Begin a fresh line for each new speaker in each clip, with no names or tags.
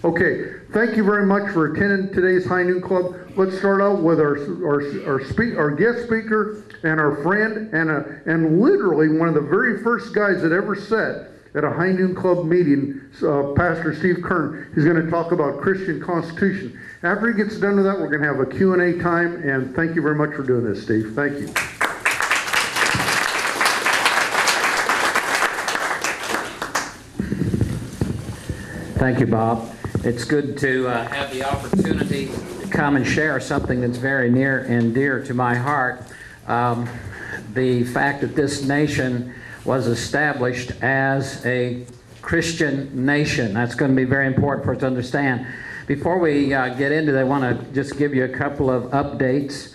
Okay, thank you very much for attending today's High Noon Club. Let's start out with our guest speaker and our friend and literally one of the very first guys that ever sat at a High Noon Club meeting, Pastor Steve Kern. He's going to talk about Christian Constitution. After he gets done with that, we're going to have a Q&A time, and thank you very much for doing this, Steve. Thank you.
Thank you, Bob. It's good to have the opportunity to come and share something that's very near and dear to my heart. The fact that this nation was established as a Christian nation. That's going to be very important for us to understand. Before we get into that, I want to just give you a couple of updates.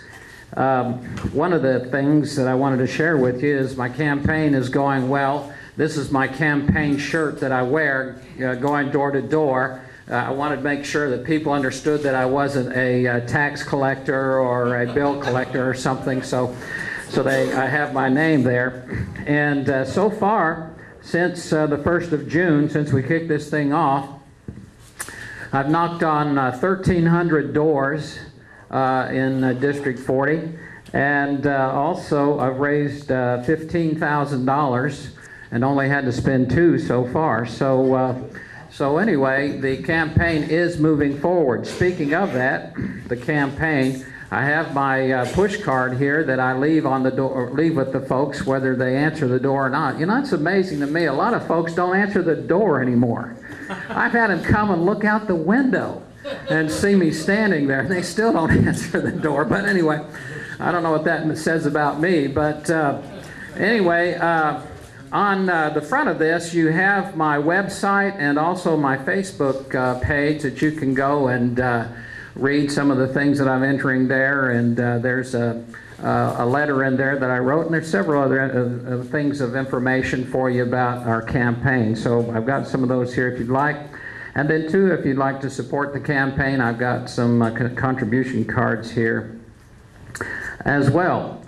One of the things that I wanted to share with you is my campaign is going well. This is my campaign shirt that I wear going door to door. I wanted to make sure that people understood that I wasn't a tax collector or a bill collector or something, so I have my name there. And so far, since the 1st of June, since we kicked this thing off, I've knocked on 1,300 doors in District 40, and also I've raised $15,000 and only had to spend $2 so far. So anyway, the campaign is moving forward. Speaking of that, the campaign, I have my push card here that I leave on the door, leave with the folks whether they answer the door or not. You know, it's amazing to me. A lot of folks don't answer the door anymore. I've had them come and look out the window and see me standing there, and they still don't answer the door. But anyway, I don't know what that says about me. But anyway, on the front of this, you have my website and also my Facebook page that you can go and read some of the things that I'm entering there. And there's a letter in there that I wrote, and there's several other things of information for you about our campaign. So I've got some of those here if you'd like. And then, too, if you'd like to support the campaign, I've got some contribution cards here as well.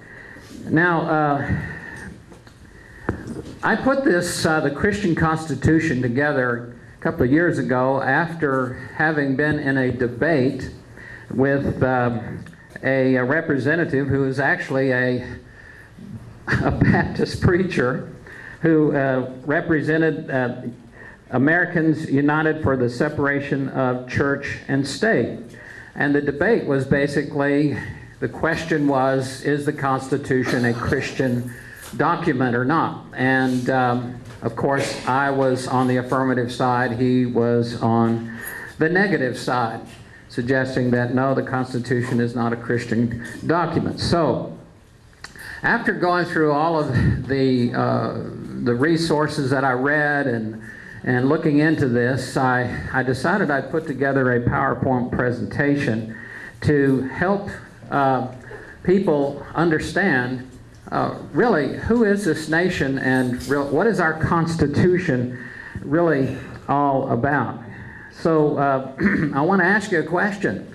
Now, I put this, the Christian Constitution, together a couple of years ago after having been in a debate with a representative who is actually a Baptist preacher who represented Americans United for the Separation of Church and State. And the debate was basically, the question was, is the Constitution a Christian document or not? And of course, I was on the affirmative side. He was on the negative side, suggesting that no, the Constitution is not a Christian document. So after going through all of the resources that I read and looking into this, I decided I'd put together a PowerPoint presentation to help people understand really who is this nation and what is our Constitution really all about. So I want to ask you a question.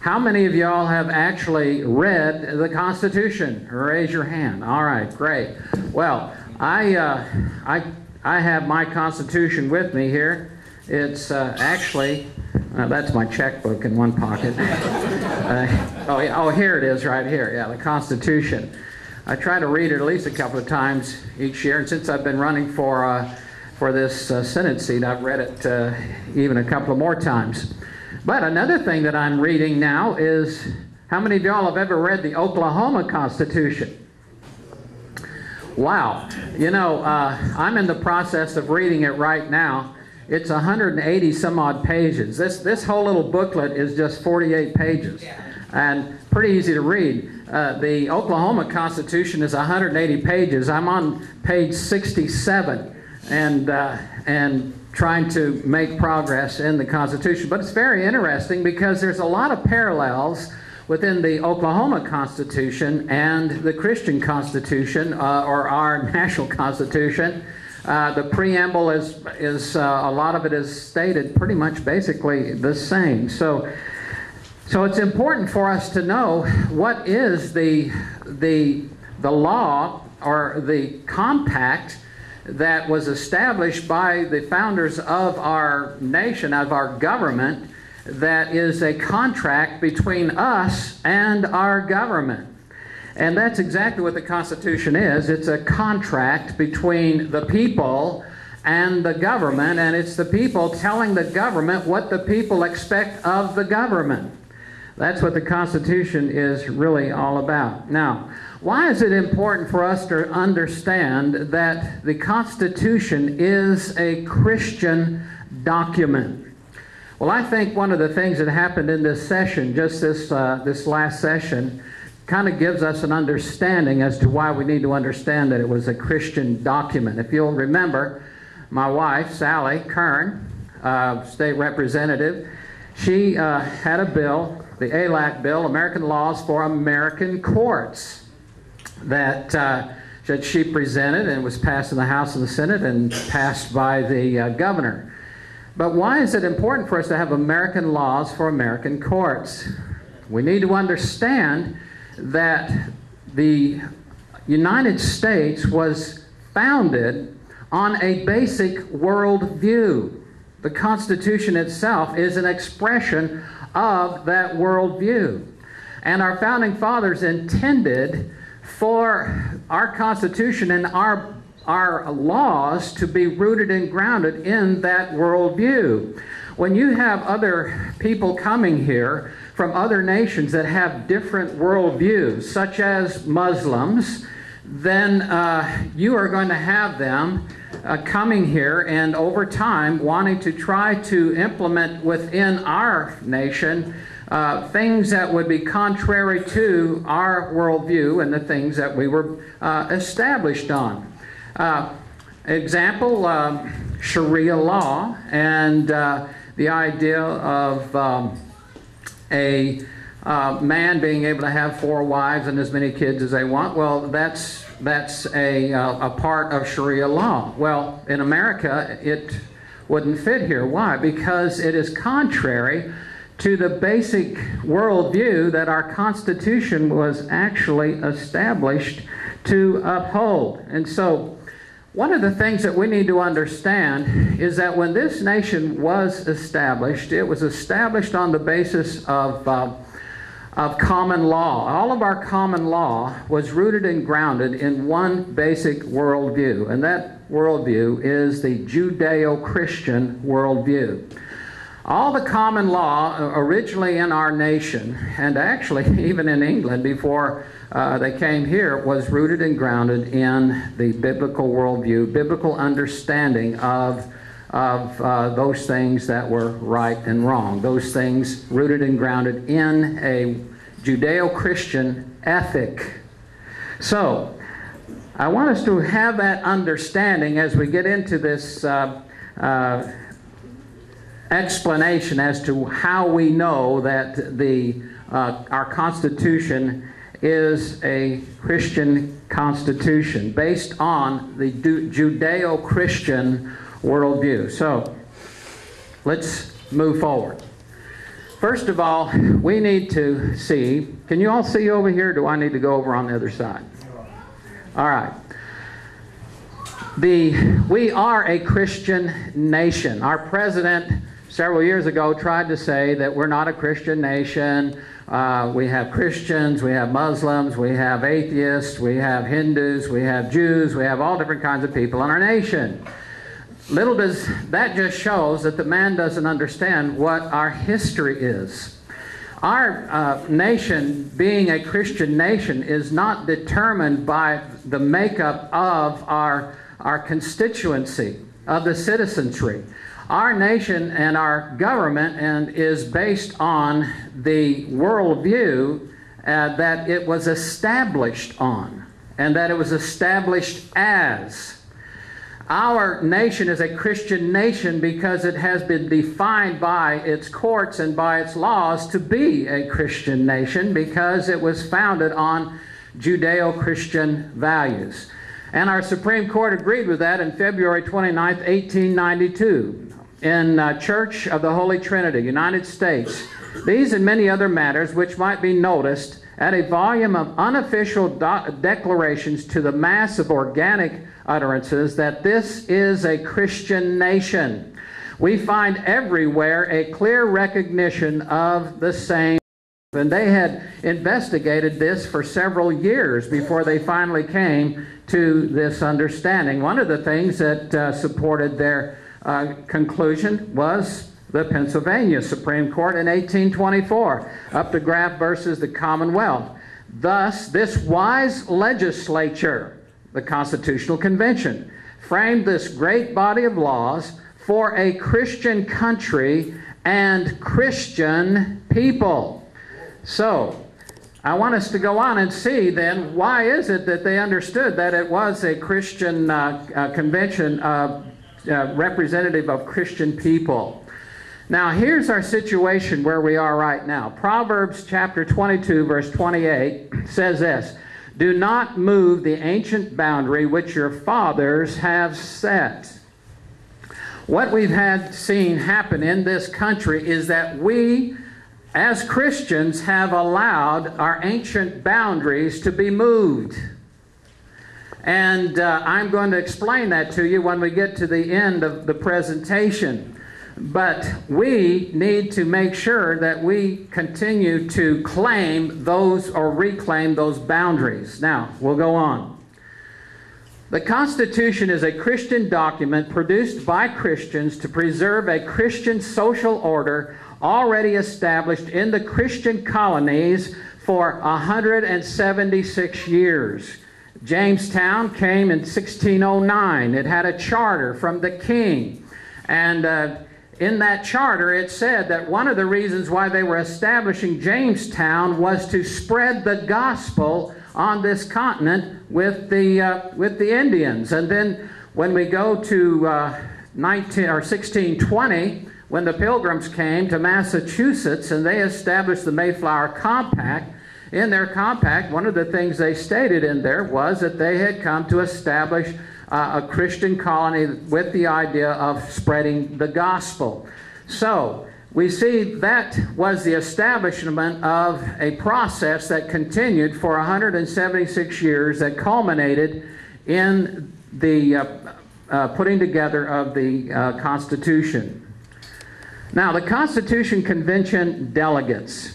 How many of y'all have actually read the Constitution? Raise your hand. All right, great. Well, I have my Constitution with me here. It's actually, that's my checkbook in one pocket. Oh, here it is right here. Yeah, the Constitution. I try to read it at least a couple of times each year, and since I've been running for this Senate seat, I've read it even a couple of more times. But another thing that I'm reading now is, how many of y'all have ever read the Oklahoma Constitution? Wow. You know, I'm in the process of reading it right now. It's 180 some odd pages. This whole little booklet is just 48 pages and pretty easy to read. The Oklahoma Constitution is 180 pages. I'm on page 67 and trying to make progress in the Constitution. But it's very interesting because there's a lot of parallels within the Oklahoma Constitution and the Christian Constitution, or our national Constitution. The preamble is a lot of it is stated pretty much basically the same. So it's important for us to know what is the law or the compact that was established by the founders of our nation, of our government, that is a contract between us and our government. And that's exactly what the Constitution is. It's a contract between the people and the government, and it's the people telling the government what the people expect of the government. That's what the Constitution is really all about. Now, why is it important for us to understand that the Constitution is a Christian document? Well, I think one of the things that happened in this session, just this last session, kind of gives us an understanding as to why we need to understand that it was a Christian document. If you'll remember, my wife, Sally Kern, state representative, she had a bill, the ALAC bill, American Laws for American Courts, that she presented and was passed in the House and the Senate and passed by the governor. But why is it important for us to have American laws for American courts? We need to understand that the United States was founded on a basic worldview. The Constitution itself is an expression of that worldview. And our founding fathers intended for our Constitution and our laws to be rooted and grounded in that worldview. When you have other people coming here from other nations that have different worldviews, such as Muslims, then you are going to have them coming here and over time wanting to try to implement within our nation things that would be contrary to our worldview and the things that we were established on. Example, Sharia law and the idea of a man being able to have 4 wives and as many kids as they want. Well, that's a part of Sharia law. Well, in America, it wouldn't fit here. Why? Because it is contrary to the basic worldview that our Constitution was actually established to uphold. And so, one of the things that we need to understand is that when this nation was established, it was established on the basis of common law. All of our common law was rooted and grounded in one basic worldview, and that worldview is the Judeo-Christian worldview. All the common law originally in our nation, and actually even in England before they came here, was rooted and grounded in the biblical worldview, biblical understanding of those things that were right and wrong, those things rooted and grounded in a Judeo-Christian ethic. So, I want us to have that understanding as we get into this explanation as to how we know that our Constitution is a Christian Constitution based on the Judeo-Christian worldview. So, let's move forward. First of all, we need to see, can you all see over here? Do I need to go over on the other side? All right. We are a Christian nation. Our president several years ago tried to say that we're not a Christian nation. We have Christians, we have Muslims, we have atheists, we have Hindus, we have Jews, we have all different kinds of people in our nation. Little does that just shows that the man doesn't understand what our history is. Our nation, being a Christian nation, is not determined by the makeup of our constituency, of the citizenry. Our nation and our government is based on the worldview that it was established on, and that it was established as. Our nation is a Christian nation because it has been defined by its courts and by its laws to be a Christian nation because it was founded on Judeo-Christian values. And our Supreme Court agreed with that in February 29th, 1892 in Church of the Holy Trinity, United States. These and many other matters which might be noticed at a volume of unofficial declarations to the mass of organic utterances that this is a Christian nation. We find everywhere a clear recognition of the same. And they had investigated this for several years before they finally came to this understanding. One of the things that supported their conclusion was the Pennsylvania Supreme Court in 1824, up to Graff versus the Commonwealth. Thus, this wise legislature, the Constitutional Convention, framed this great body of laws for a Christian country and Christian people. So, I want us to go on and see then, why is it that they understood that it was a Christian convention representative of Christian people? Now, here's our situation where we are right now. Proverbs chapter 22, verse 28 says this, "Do not move the ancient boundary which your fathers have set." What we've had seen happen in this country is that we, as Christians, have allowed our ancient boundaries to be moved. And I'm going to explain that to you when we get to the end of the presentation. But we need to make sure that we continue to claim those or reclaim those boundaries. Now, we'll go on. The Constitution is a Christian document produced by Christians to preserve a Christian social order already established in the Christian colonies for 176 years. Jamestown came in 1609. It had a charter from the king. And in that charter, it said that one of the reasons why they were establishing Jamestown was to spread the gospel on this continent with the Indians. And then when we go to 1620, when the Pilgrims came to Massachusetts and they established the Mayflower Compact, in their compact, one of the things they stated in there was that they had come to establish a Christian colony with the idea of spreading the gospel. So we see that was the establishment of a process that continued for 176 years that culminated in the putting together of the Constitution. Now, the Constitution Convention delegates.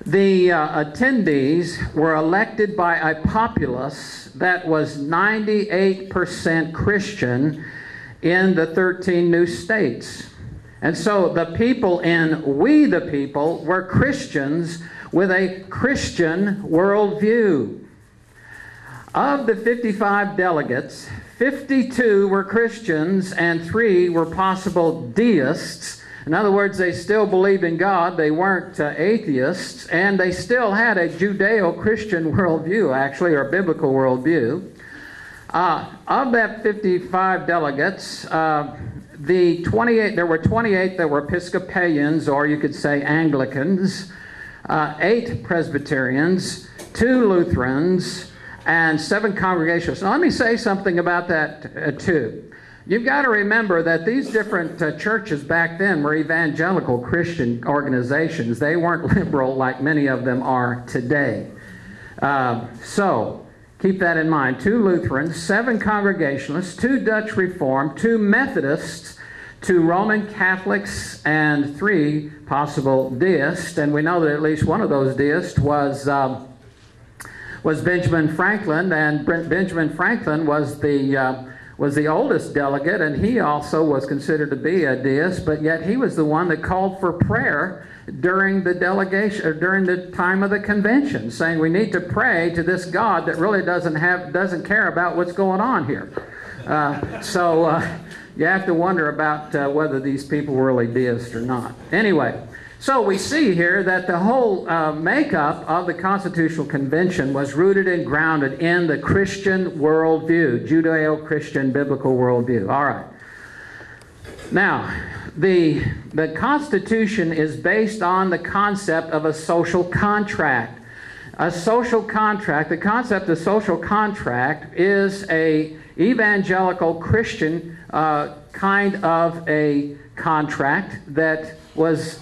The attendees were elected by a populace that was 98% Christian in the 13 new states. And so the people in We the People were Christians with a Christian worldview. Of the 55 delegates, 52 were Christians and 3 were possible deists. In other words, they still believed in God, they weren't atheists, and they still had a Judeo-Christian worldview, actually, or biblical worldview. Of that 55 delegates, there were 28 that were Episcopalians, or you could say Anglicans, 8 Presbyterians, 2 Lutherans, and 7 Congregationalists. Now, let me say something about that, too. You've got to remember that these different churches back then were evangelical Christian organizations. They weren't liberal like many of them are today. So keep that in mind. 2 Lutherans, 7 Congregationalists, 2 Dutch Reformed, 2 Methodists, 2 Roman Catholics, and 3 possible deists. And we know that at least one of those deists was Benjamin Franklin, and Benjamin Franklin was the oldest delegate, and he also was considered to be a deist, but yet he was the one that called for prayer during the delegation, or during the time of the convention, saying we need to pray to this God that really doesn't care about what's going on here. So you have to wonder about whether these people were really deists or not. Anyway, so we see here that the whole makeup of the Constitutional Convention was rooted and grounded in the Christian worldview, Judeo-Christian biblical worldview. All right. Now, the Constitution is based on the concept of a social contract. A social contract, the concept of social contract is a evangelical Christian kind of a contract that was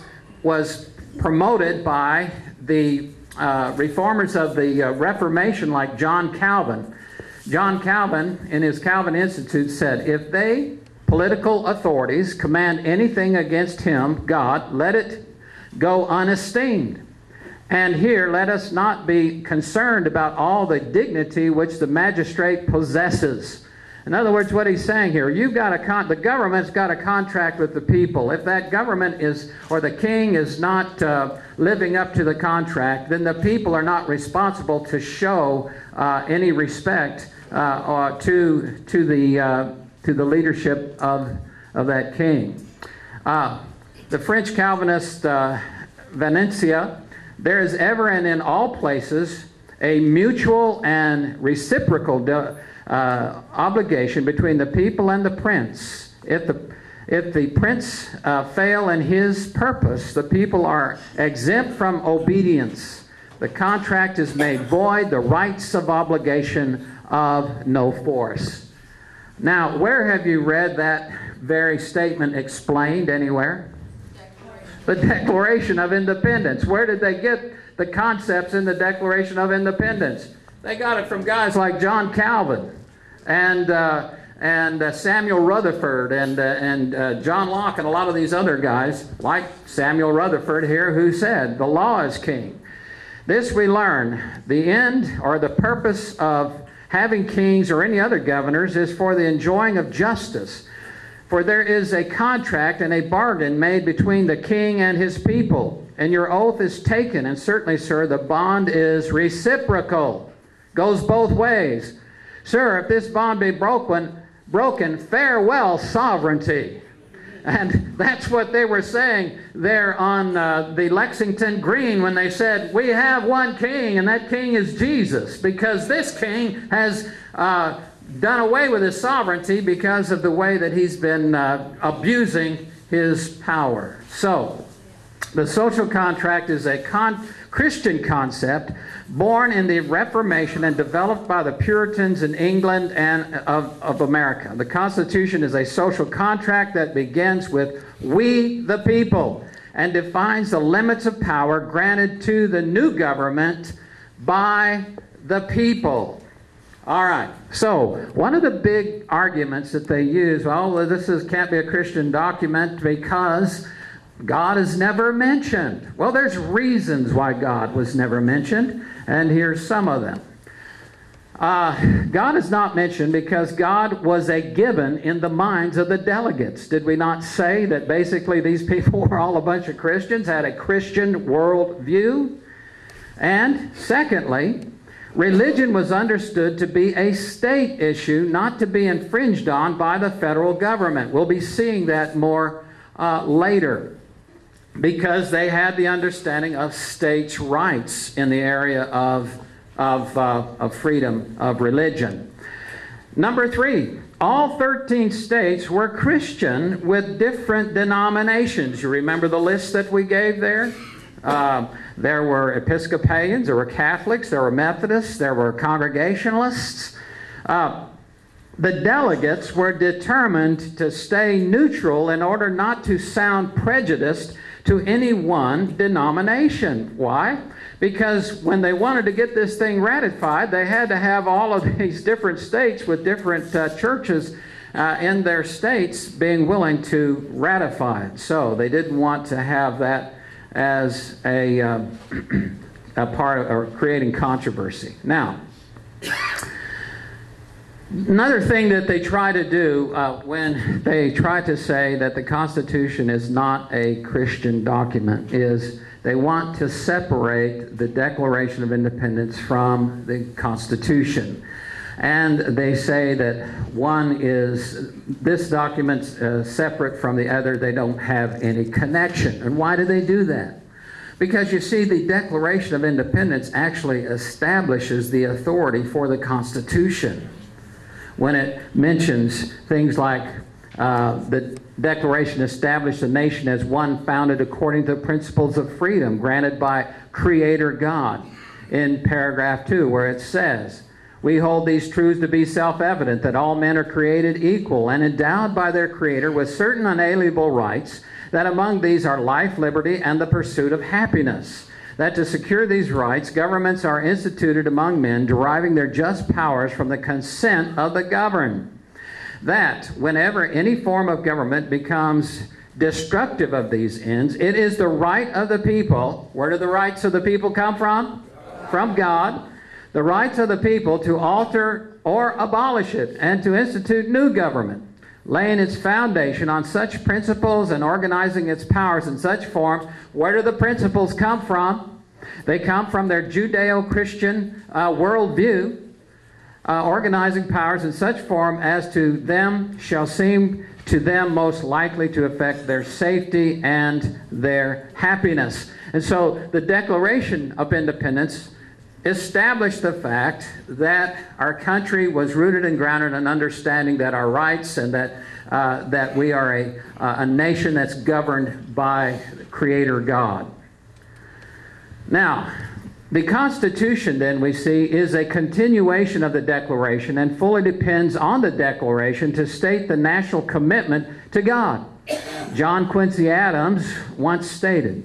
promoted by the reformers of the Reformation like John Calvin. John Calvin, in his Calvin Institute, said, if they, political authorities, command anything against him, God, let it go unesteemed. And here, let us not be concerned about all the dignity which the magistrate possesses. In other words, what he's saying here, the government's got a contract with the people. If that government is, or the king is not living up to the contract, then the people are not responsible to show any respect to the leadership of that king. The French Calvinist Venetia, there is ever and in all places a mutual and reciprocal obligation between the people and the prince. If the prince fail in his purpose, the people are exempt from obedience. The contract is made void, the rights of obligation of no force. Now, where have you read that very statement explained anywhere? The Declaration of Independence. Where did they get the concepts in the Declaration of Independence? They got it from guys like John Calvin and Samuel Rutherford and John Locke and a lot of these other guys, like Samuel Rutherford here, who said, the law is king. This we learn. The end or the purpose of having kings or any other governors is for the enjoying of justice. For there is a contract and a bargain made between the king and his people, and your oath is taken, and certainly, sir, the bond is reciprocal. Goes both ways. Sir, if this bond be broken, farewell sovereignty. And that's what they were saying there on the Lexington Green when they said, we have one king, and that king is Jesus, because this king has done away with his sovereignty because of the way that he's been abusing his power. So, the social contract is a Christian concept born in the Reformation and developed by the Puritans in England and of America. The Constitution is a social contract that begins with "we the people" and defines the limits of power granted to the new government by the people. All right, so one of the big arguments that they use, well, can't be a Christian document because God is never mentioned. Well, there's reasons why God was never mentioned, and here's some of them. God is not mentioned because God was a given in the minds of the delegates. Did we not say that basically these people were all a bunch of Christians, had a Christian worldview? And secondly, religion was understood to be a state issue, not to be infringed on by the federal government. We'll be seeing that more later, because they had the understanding of states' rights in the area of freedom of religion. Number 3, all 13 states were Christian with different denominations. You remember the list that we gave there? There were Episcopalians, there were Catholics, there were Methodists, there were Congregationalists. The delegates were determined to stay neutral in order not to sound prejudiced to any one denomination. Why? Because when they wanted to get this thing ratified, they had to have all of these different states with different churches in their states being willing to ratify it. So they didn't want to have that as a part of or creating controversy. Now, another thing that they try to do when they try to say that the Constitution is not a Christian document is they want to separate the Declaration of Independence from the Constitution. And they say that one is, this document's separate from the other, they don't have any connection. And why do they do that? Because you see, the Declaration of Independence actually establishes the authority for the Constitution. When it mentions things like the Declaration established the nation as one founded according to the principles of freedom granted by Creator God, in paragraph 2, where it says, we hold these truths to be self-evident, that all men are created equal and endowed by their Creator with certain unalienable rights, that among these are life, liberty, and the pursuit of happiness, that to secure these rights, governments are instituted among men, deriving their just powers from the consent of the governed. That whenever any form of government becomes destructive of these ends, it is the right of the people. Where do the rights of the people come from? From God. The rights of the people to alter or abolish it and to institute new government, laying its foundation on such principles and organizing its powers in such form. Where do the principles come from? They come from their Judeo-Christian worldview, organizing powers in such form as to them shall seem to them most likely to affect their safety and their happiness. And so the Declaration of Independence established the fact that our country was rooted and grounded in understanding that our rights and that we are a nation that's governed by Creator God. Now, the Constitution, then, we see, is a continuation of the Declaration and fully depends on the Declaration to state the national commitment to God. John Quincy Adams once stated,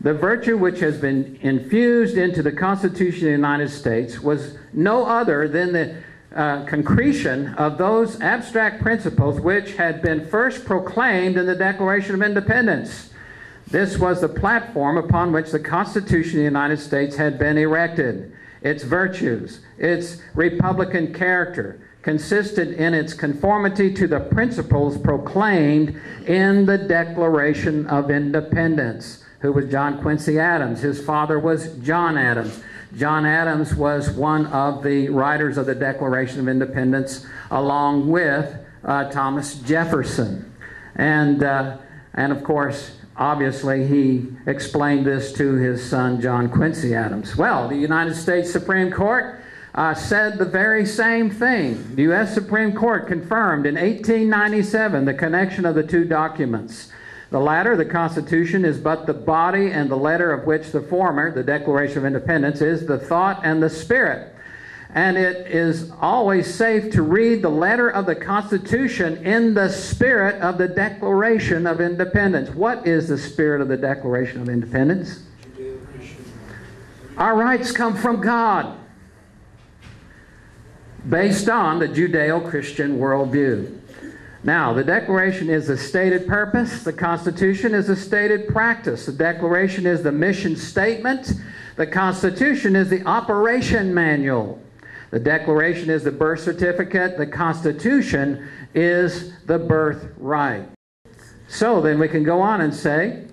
"The virtue which has been infused into the Constitution of the United States was no other than the concretion of those abstract principles which had been first proclaimed in the Declaration of Independence. This was the platform upon which the Constitution of the United States had been erected. Its virtues, its republican character, consisted in its conformity to the principles proclaimed in the Declaration of Independence." Who was John Quincy Adams? His father was John Adams. John Adams was one of the writers of the Declaration of Independence, along with Thomas Jefferson. And of course, obviously, he explained this to his son, John Quincy Adams. Well, the United States Supreme Court said the very same thing. The U.S. Supreme Court confirmed in 1897 the connection of the two documents. The latter, the Constitution, is but the body and the letter of which the former, the Declaration of Independence, is the thought and the spirit. And it is always safe to read the letter of the Constitution in the spirit of the Declaration of Independence. What is the spirit of the Declaration of Independence? Our rights come from God, based on the Judeo-Christian worldview. Now, the Declaration is a stated purpose. The Constitution is a stated practice. The Declaration is the mission statement. The Constitution is the operation manual. The Declaration is the birth certificate. The Constitution is the birthright. So then we can go on and say,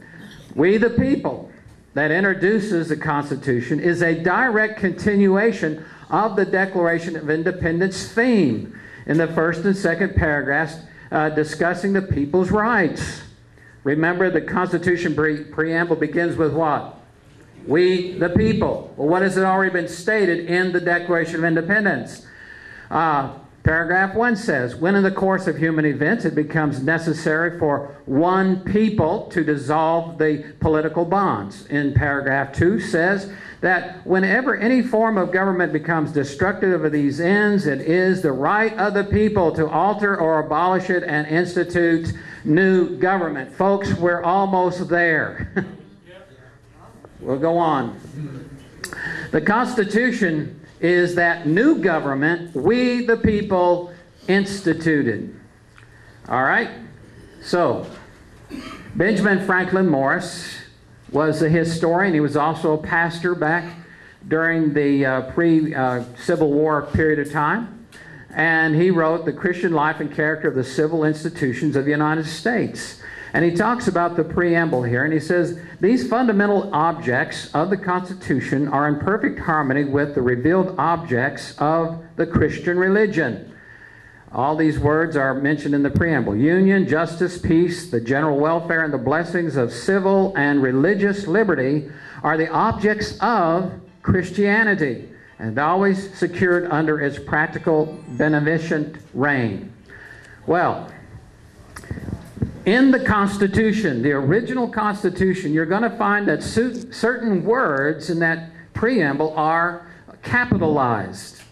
"We the people," that introduces the Constitution, is a direct continuation of the Declaration of Independence theme in the first and second paragraphs discussing the people's rights. Remember, the Constitution preamble begins with what? We the people. Well, what has already been stated in the Declaration of Independence? Paragraph 1 says, "When in the course of human events it becomes necessary for one people to dissolve the political bonds." In paragraph 2 says that whenever any form of government becomes destructive of these ends, it is the right of the people to alter or abolish it and institute new government. Folks, we're almost there. We'll go on. The Constitution is that new government we the people instituted. All right? So, Benjamin Franklin Morris was a historian. He was also a pastor back during the pre-Civil War period of time. And he wrote The Christian Life and Character of the Civil Institutions of the United States. And he talks about the preamble here, and he says, "These fundamental objects of the Constitution are in perfect harmony with the revealed objects of the Christian religion." All these words are mentioned in the preamble. Union, justice, peace, the general welfare, and the blessings of civil and religious liberty are the objects of Christianity, and always secured under its practical, beneficent reign. Well, in the Constitution, the original Constitution, you're going to find that certain words in that preamble are capitalized.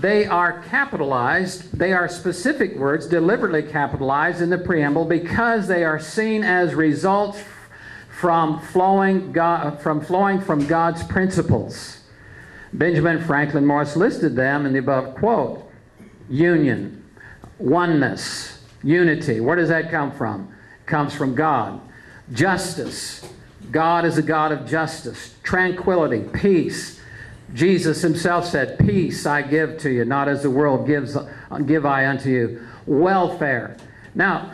They are capitalized. They are specific words, deliberately capitalized in the preamble, because they are seen as results from flowing from God's principles. Benjamin Franklin Morris listed them in the above quote. Union, oneness, unity. Where does that come from? It comes from God. Justice. God is a God of justice. Tranquility, peace. Jesus himself said, peace I give to you, not as the world gives, give I unto you. Welfare. Now,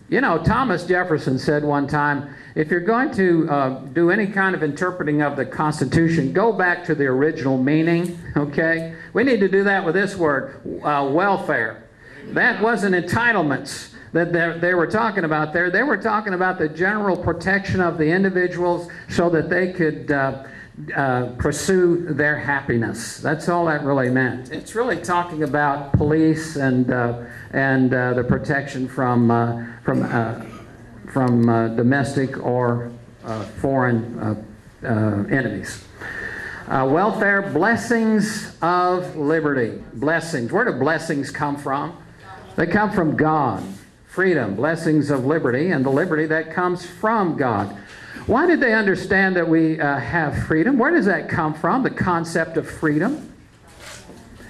you know, Thomas Jefferson said one time, if you're going to do any kind of interpreting of the Constitution, go back to the original meaning, okay? We need to do that with this word, welfare. That wasn't entitlements that they were talking about there. They were talking about the general protection of the individuals so that they could pursue their happiness. That's all that really meant. It's really talking about police and the protection from domestic or foreign enemies. Welfare, blessings of liberty. Blessings. Where do blessings come from? They come from God. Freedom, blessings of liberty, and the liberty that comes from God. Why did they understand that we have freedom? Where does that come from, the concept of freedom?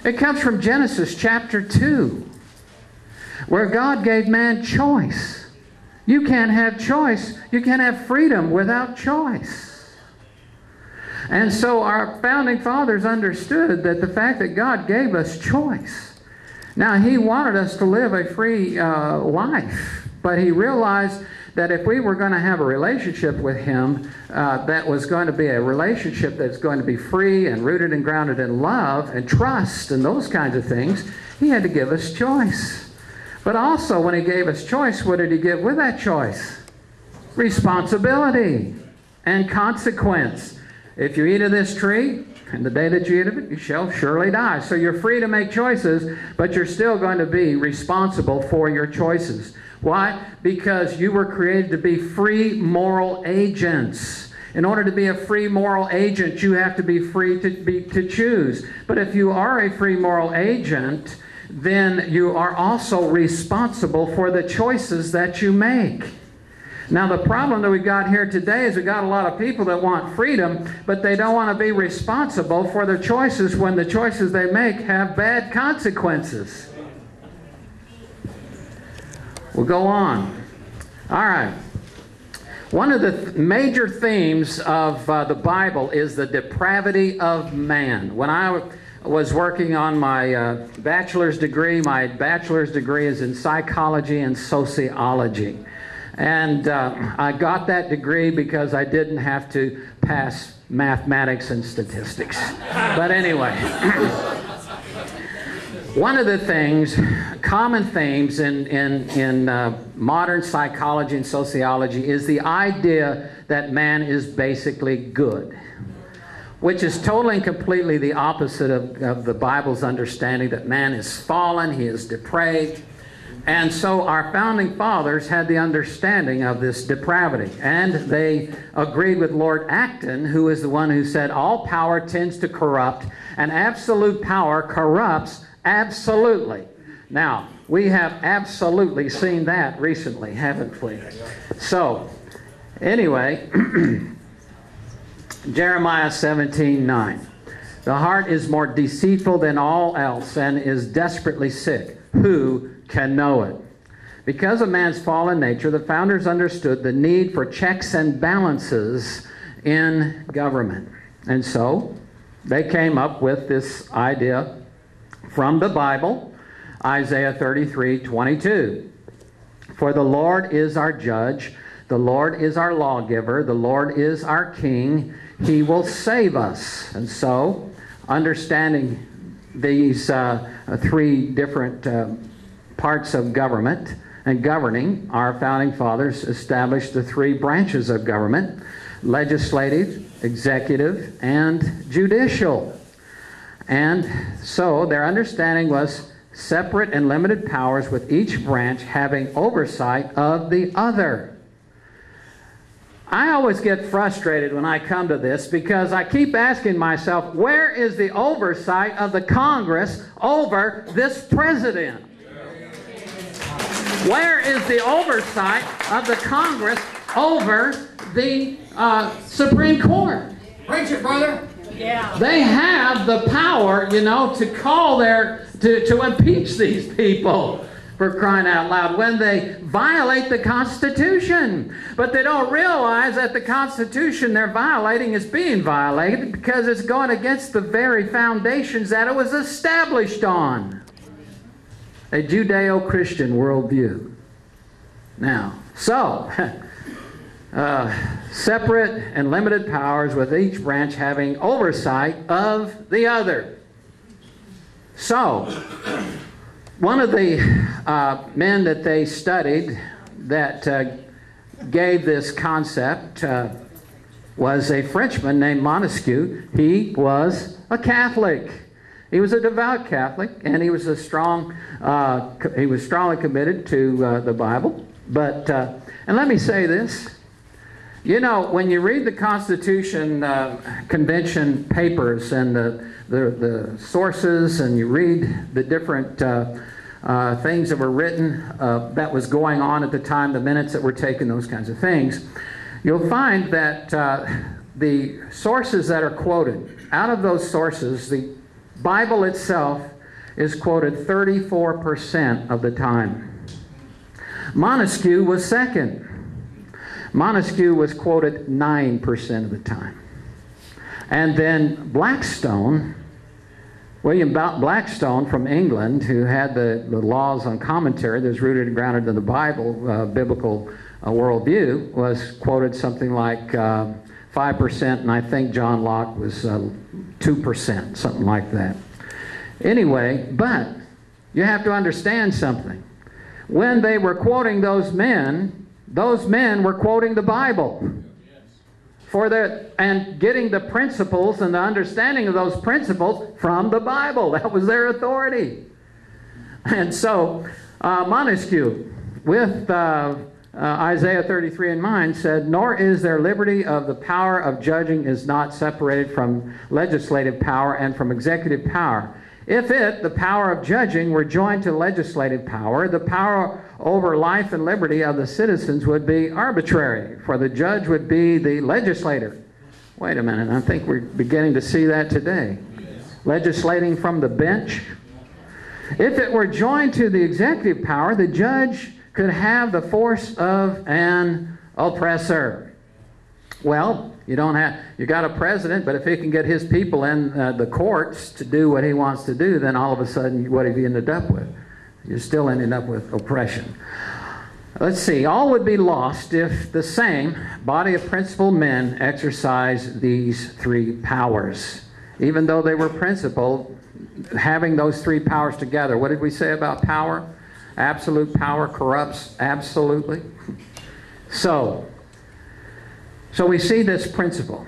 It comes from Genesis chapter 2, where God gave man choice. You can't have choice. You can't have freedom without choice. And so our founding fathers understood that the fact that God gave us choice. Now, he wanted us to live a free life, but he realized that if we were going to have a relationship with him that was going to be a relationship that's going to be free and rooted and grounded in love and trust and those kinds of things, he had to give us choice. But also, when he gave us choice, what did he give with that choice? Responsibility and consequence. If you eat of this tree, and the day that you eat of it, you shall surely die. So you're free to make choices, but you're still going to be responsible for your choices. Why? Because you were created to be free moral agents. In order to be a free moral agent, you have to be free to choose. But if you are a free moral agent, then you are also responsible for the choices that you make. Now, the problem that we got here today is we got a lot of people that want freedom, but they don't want to be responsible for their choices when the choices they make have bad consequences. We'll go on. All right. One of the major themes of the Bible is the depravity of man. When I was working on my bachelor's degree is in psychology and sociology. And I got that degree because I didn't have to pass mathematics and statistics. But anyway, one of the things, common themes in modern psychology and sociology is the idea that man is basically good, which is totally and completely the opposite of the Bible's understanding that man is fallen, he is depraved. And so our founding fathers had the understanding of this depravity. And they agreed with Lord Acton, who is the one who said, all power tends to corrupt, and absolute power corrupts absolutely. Now, we have absolutely seen that recently, haven't we? So, anyway, Jeremiah 17:9. The heart is more deceitful than all else and is desperately sick. Who can know it? Because of man's fallen nature, the founders understood the need for checks and balances in government. And so they came up with this idea from the Bible, Isaiah 33:22. For the Lord is our judge, the Lord is our lawgiver, the Lord is our king, he will save us. And so, understanding these three different parts of government and governing, our founding fathers established the three branches of government: legislative, executive, and judicial. And so their understanding was separate and limited powers, with each branch having oversight of the other. I always get frustrated when I come to this because I keep asking myself, where is the oversight of the Congress over this president? Where is the oversight of the Congress over the Supreme Court.
Preach it, brother.
Yeah.
They have the power, to call to impeach these people, for crying out loud, when they violate the Constitution. But they don't realize that the Constitution they're violating is being violated because it's going against the very foundations that it was established on. A Judeo-Christian worldview. Now, so, separate and limited powers with each branch having oversight of the other. So, one of the men that they studied that gave this concept was a Frenchman named Montesquieu. He was a Catholic. He was a devout Catholic, and he was strongly committed to the Bible. But and let me say this. When you read the Constitution Convention papers and the sources, and you read the different things that were written that was going on at the time, the minutes that were taken, those kinds of things, you'll find that the sources that are quoted, out of those sources, the Bible itself is quoted 34% of the time. Montesquieu was second. Montesquieu was quoted 9% of the time. And then Blackstone, William Blackstone from England, who had the laws on commentary that's rooted and grounded in the Bible, biblical worldview, was quoted something like 5%, and I think John Locke was 2%, something like that. Anyway, but you have to understand something. When they were quoting those men were quoting the Bible and getting the principles and the understanding of those principles from the Bible. That was their authority. And so Montesquieu, with Isaiah 33 in mind, said, "Nor is there liberty of the power of judging is not separated from legislative power and from executive power. If it, the power of judging, were joined to legislative power, the power over life and liberty of the citizens would be arbitrary, for the judge would be the legislator." Wait a minute, I think we're beginning to see that today. Legislating from the bench. If it were joined to the executive power, the judge could have the force of an oppressor. Well, you got a president, but if he can get his people in the courts to do what he wants to do, then all of a sudden, what have you ended up with? You're still ending up with oppression. Let's see. All would be lost if the same body of principal men exercised these three powers. Even though they were principal, having those three powers together. What did we say about power? Absolute power corrupts absolutely. So we see this principle.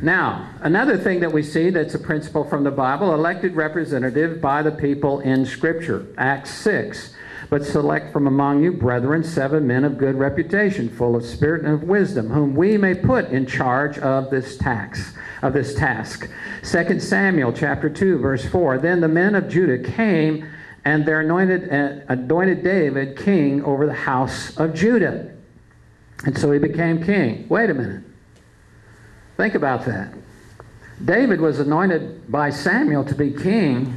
Now, another thing that we see that's a principle from the Bible, elected representative by the people in Scripture. Acts 6. "But select from among you, brethren, 7 men of good reputation, full of spirit and of wisdom, whom we may put in charge of this task. 2 Samuel chapter 2, verse 4. "Then the men of Judah came, and they anointed David king over the house of Judah." And so he became king. Wait a minute. Think about that. David was anointed by Samuel to be king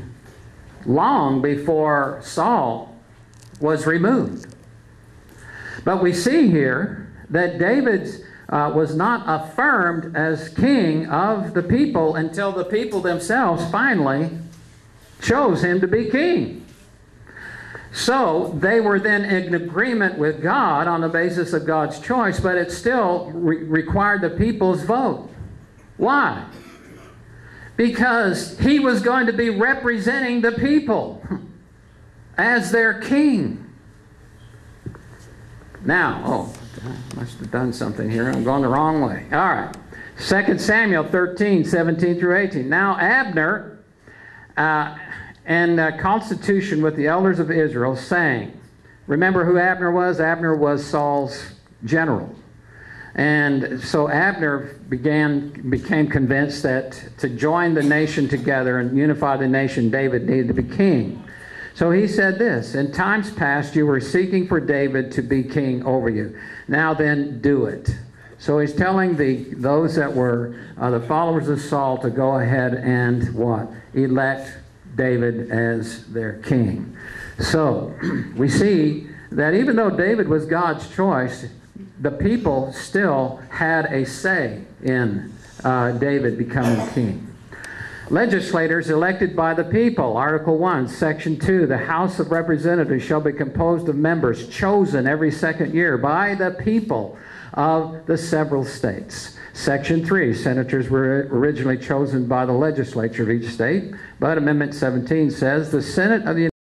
long before Saul was removed. But we see here that David was not affirmed as king of the people until the people themselves finally chose him to be king. So they were then in agreement with God on the basis of God's choice, but it still required the people's vote. Why? Because he was going to be representing the people as their king. Now, I must have done something here. I'm going the wrong way. All right. 2 Samuel 13, 17 through 18. "Now Abner and constitution with the elders of Israel, saying," remember who Abner was? Abner was Saul's general. And so Abner became convinced that to join the nation together and unify the nation, David needed to be king. So he said this, in times past you were seeking for David to be king over you. Now then, do it. So he's telling those that were the followers of Saul to go ahead and what? Elect David as their king. So we see that even though David was God's choice, the people still had a say in David becoming king. Legislators elected by the people, Article 1, Section 2, the House of Representatives shall be composed of members chosen every second year by the people of the several states. Section 3, senators were originally chosen by the legislature of each state, but Amendment 17 says the Senate of the United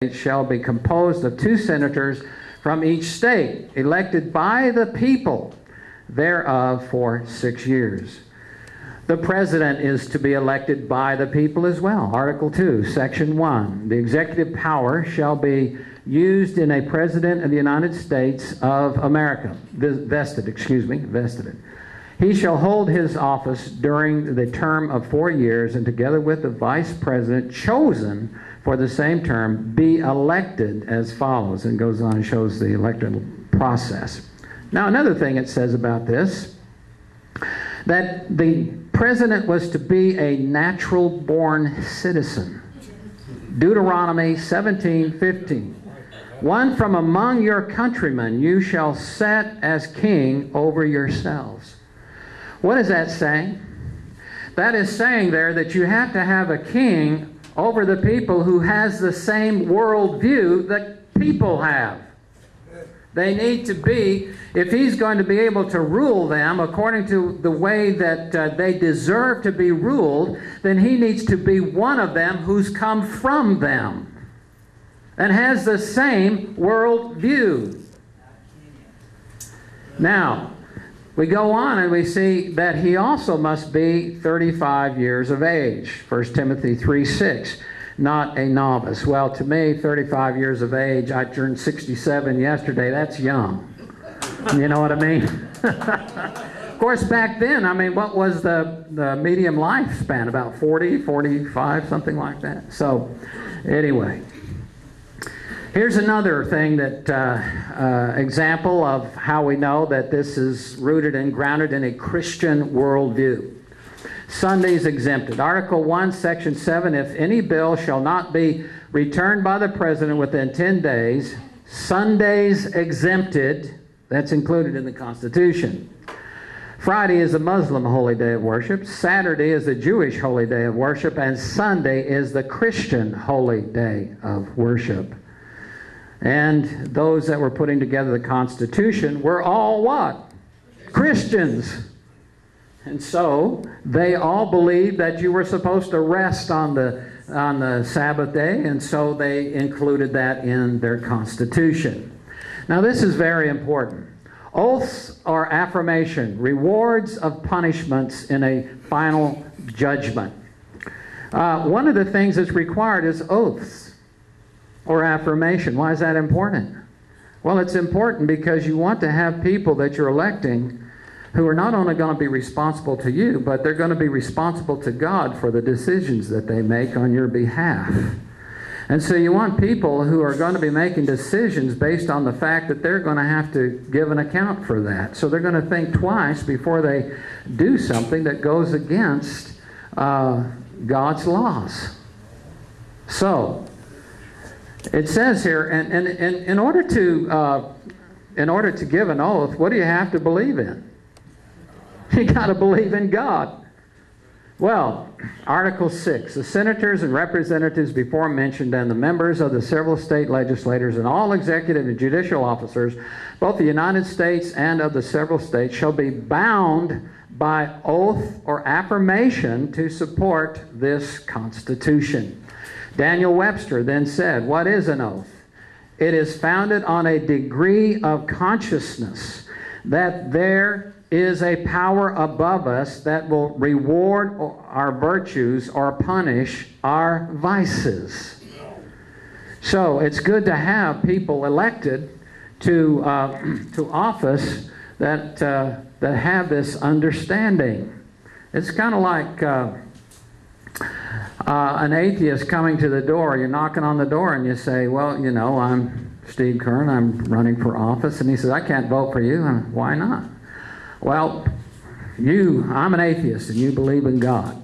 States shall be composed of 2 senators from each state, elected by the people thereof for 6 years. The president is to be elected by the people as well. Article 2, Section 1. The executive power shall be used in a president of the United States of America. Vested. He shall hold his office during the term of 4 years, and together with the vice president chosen for the same term, be elected as follows. And goes on and shows the electoral process. Now, another thing it says about this, that the president was to be a natural-born citizen. Deuteronomy 17:15. One from among your countrymen you shall set as king over yourselves. What is that saying? That is saying there that you have to have a king over the people who has the same worldview that people have. They need to be, if he's going to be able to rule them according to the way that they deserve to be ruled, then he needs to be one of them who's come from them and has the same worldview. Now, we go on and we see that he also must be 35 years of age. 1 Timothy 3:6. Not a novice. Well, to me, 35 years of age, I turned 67 yesterday, that's young. You know what I mean? Of course, back then, I mean, what was the medium lifespan? About 40, 45, something like that. So, anyway. Here's another thing that, example of how we know that this is rooted and grounded in a Christian worldview. Sundays exempted. Article 1, Section 7, if any bill shall not be returned by the President within 10 days, Sundays exempted, that's included in the Constitution. Friday is a Muslim holy day of worship, Saturday is the Jewish holy day of worship, and Sunday is the Christian holy day of worship. And those that were putting together the Constitution were all what? Christians. And so they all believed that you were supposed to rest on the Sabbath day, and so they included that in their Constitution. Now this is very important. Oaths are affirmation, rewards of punishments in a final judgment. One of the things that's required is oaths or affirmation. Why is that important? Well, it's important because you want to have people that you're electing who are not only going to be responsible to you, but they're going to be responsible to God for the decisions that they make on your behalf. And so you want people who are going to be making decisions based on the fact that they're going to have to give an account for that. So they're going to think twice before they do something that goes against God's laws. So it says here, and in order to give an oath, what do you have to believe in? You got to believe in God. Well, Article 6, the senators and representatives before mentioned and the members of the several state legislators and all executive and judicial officers, both the United States and of the several states, shall be bound by oath or affirmation to support this Constitution. Daniel Webster then said, what is an oath? It is founded on a degree of consciousness that there is a power above us that will reward our virtues or punish our vices. So it's good to have people elected to office that have this understanding. It's kind of like An atheist coming to the door, you're knocking on the door and you say, well, you know, I'm Steve Kern, I'm running for office. And he says, I can't vote for you. Why not? Well, I'm an atheist and you believe in God.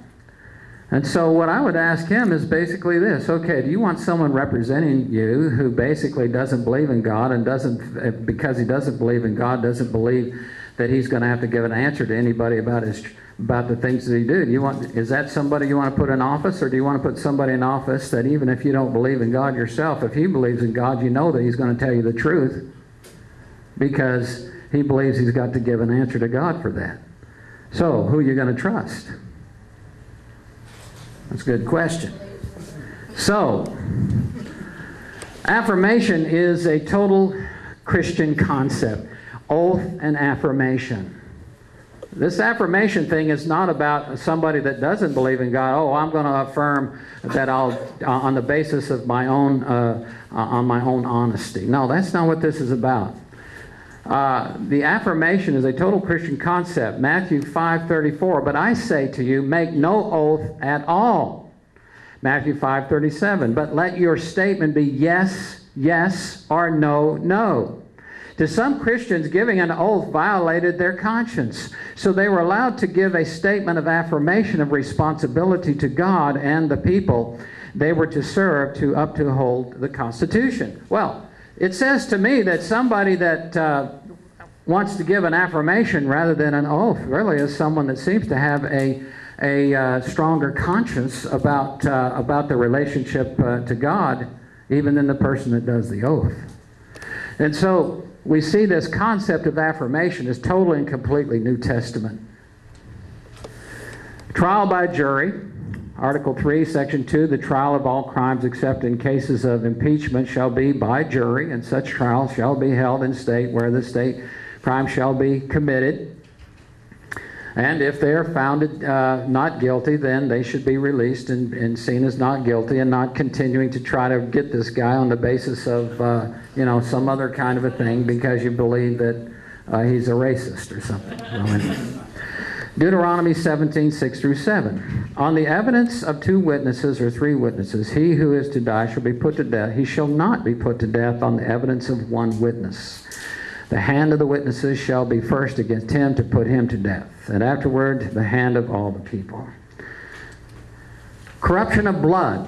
And so what I would ask him is basically this: okay, do you want someone representing you who basically doesn't believe in God and because he doesn't believe in God, doesn't believe that he's going to have to give an answer to anybody about the things that he do? Is that somebody you want to put in office, or do you want to put somebody in office that even if you don't believe in God yourself, if he believes in God, you know that he's going to tell you the truth because he believes he's got to give an answer to God for that? So, who are you going to trust? That's a good question. So, affirmation is a total Christian concept. Oath and affirmation. This affirmation thing is not about somebody that doesn't believe in God. Oh, I'm going to affirm that I'll, on the basis of my own, on my own honesty. No, that's not what this is about. The affirmation is a total Christian concept. Matthew 5:34, but I say to you, make no oath at all. Matthew 5:37, but let your statement be yes, yes, or no, no. To some Christians, giving an oath violated their conscience, so they were allowed to give a statement of affirmation of responsibility to God and the people they were to serve to uphold the Constitution. Well, it says to me that somebody that wants to give an affirmation rather than an oath really is someone that seems to have a stronger conscience about the relationship to God, even than the person that does the oath. And so we see this concept of affirmation is totally and completely New Testament. Trial by jury. Article 3, Section 2, the trial of all crimes except in cases of impeachment shall be by jury, and such trial shall be held in state where the state crime shall be committed. And if they are found not guilty, then they should be released and seen as not guilty, and not continuing to try to get this guy on the basis of some other kind of a thing because you believe that he's a racist or something. Deuteronomy 17:6-7. On the evidence of 2 witnesses or 3 witnesses, he who is to die shall be put to death. He shall not be put to death on the evidence of 1 witness. The hand of the witnesses shall be first against him to put him to death, and afterward the hand of all the people. Corruption of blood.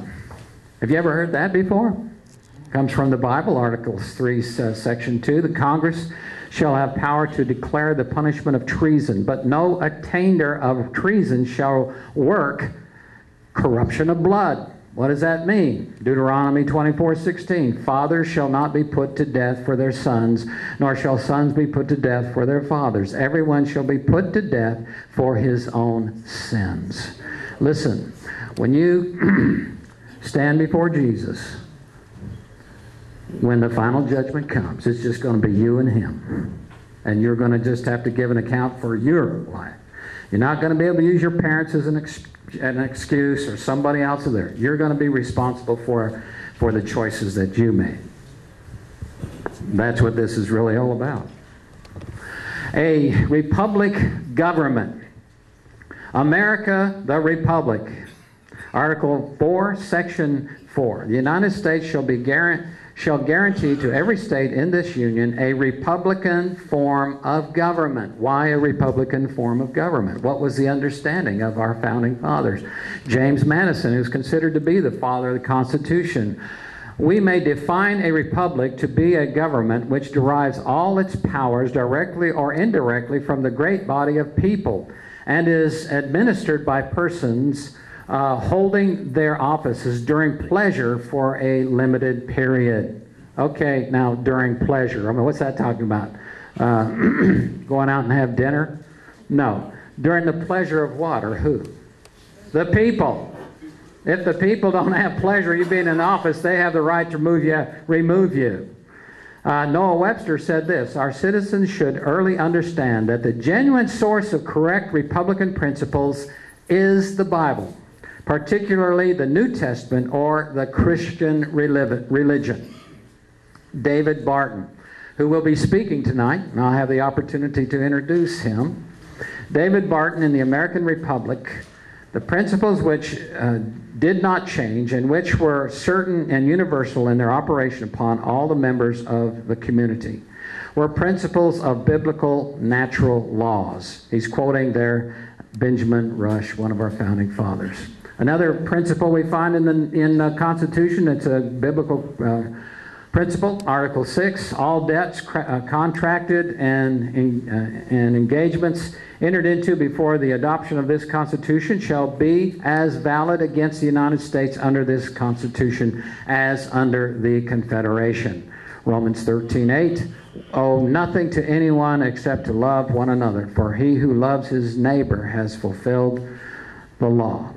Have you ever heard that before? Comes from the Bible, Article 3, Section 2. The Congress shall have power to declare the punishment of treason, but no attainder of treason shall work corruption of blood. What does that mean? Deuteronomy 24:16. Fathers shall not be put to death for their sons, nor shall sons be put to death for their fathers. Everyone shall be put to death for his own sins. Listen, when you stand before Jesus, when the final judgment comes, it's just going to be you and him. And you're going to just have to give an account for your life. You're not going to be able to use your parents as an excuse or somebody else there. You're going to be responsible for the choices that you made. That's what this is really all about. A republic government. America, the republic. Article 4, Section 4. The United States shall guarantee to every state in this union a Republican form of government. Why a Republican form of government? What was the understanding of our founding fathers? James Madison, who's considered to be the father of the Constitution. We may define a republic to be a government which derives all its powers directly or indirectly from the great body of people and is administered by persons holding their offices during pleasure for a limited period. Okay, now during pleasure. I mean, what's that talking about? Going out and have dinner? No. During the pleasure of what or who? The people. If the people don't have pleasure you being in office, they have the right to remove you. Noah Webster said this: our citizens should early understand that the genuine source of correct Republican principles is the Bible, particularly the New Testament or the Christian religion. David Barton, who will be speaking tonight, and I'll have the opportunity to introduce him. David Barton in the American Republic The principles which did not change and which were certain and universal in their operation upon all the members of the community were principles of biblical natural laws. He's quoting there Benjamin Rush, one of our founding fathers. Another principle we find in the Constitution, it's a biblical principle, Article 6, all debts contracted and engagements entered into before the adoption of this Constitution shall be as valid against the United States under this Constitution as under the Confederation. Romans 13:8, owe nothing to anyone except to love one another, for he who loves his neighbor has fulfilled the law.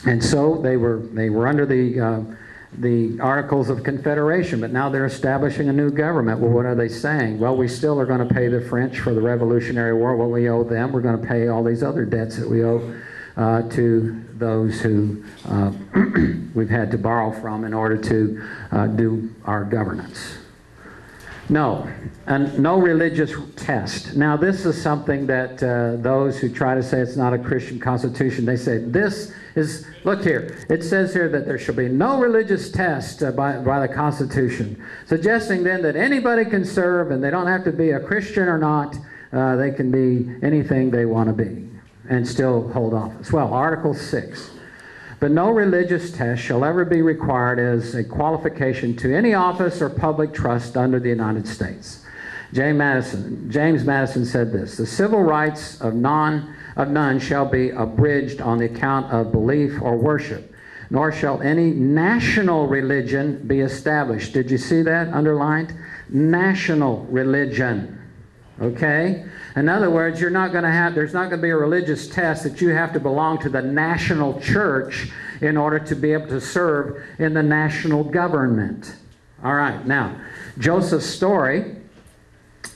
And so they were under the Articles of Confederation, but now they're establishing a new government. Well, what are they saying? Well, we still are going to pay the French for the Revolutionary War, what we owe them. We're going to pay all these other debts that we owe to those who we've had to borrow from in order to do our governance. No, and no religious test. Now, this is something that those who try to say it's not a Christian constitution, they say this is, look here, it says here that there shall be no religious test by the Constitution, suggesting then that anybody can serve and they don't have to be a Christian or not, they can be anything they want to be and still hold office. Well, Article 6. But no religious test shall ever be required as a qualification to any office or public trust under the United States. James Madison said this: the civil rights of none shall be abridged on the account of belief or worship, nor shall any national religion be established. Did you see that underlined? National religion. Okay? In other words, there's not going to be a religious test that you have to belong to the national church in order to be able to serve in the national government. All right, now, Joseph Story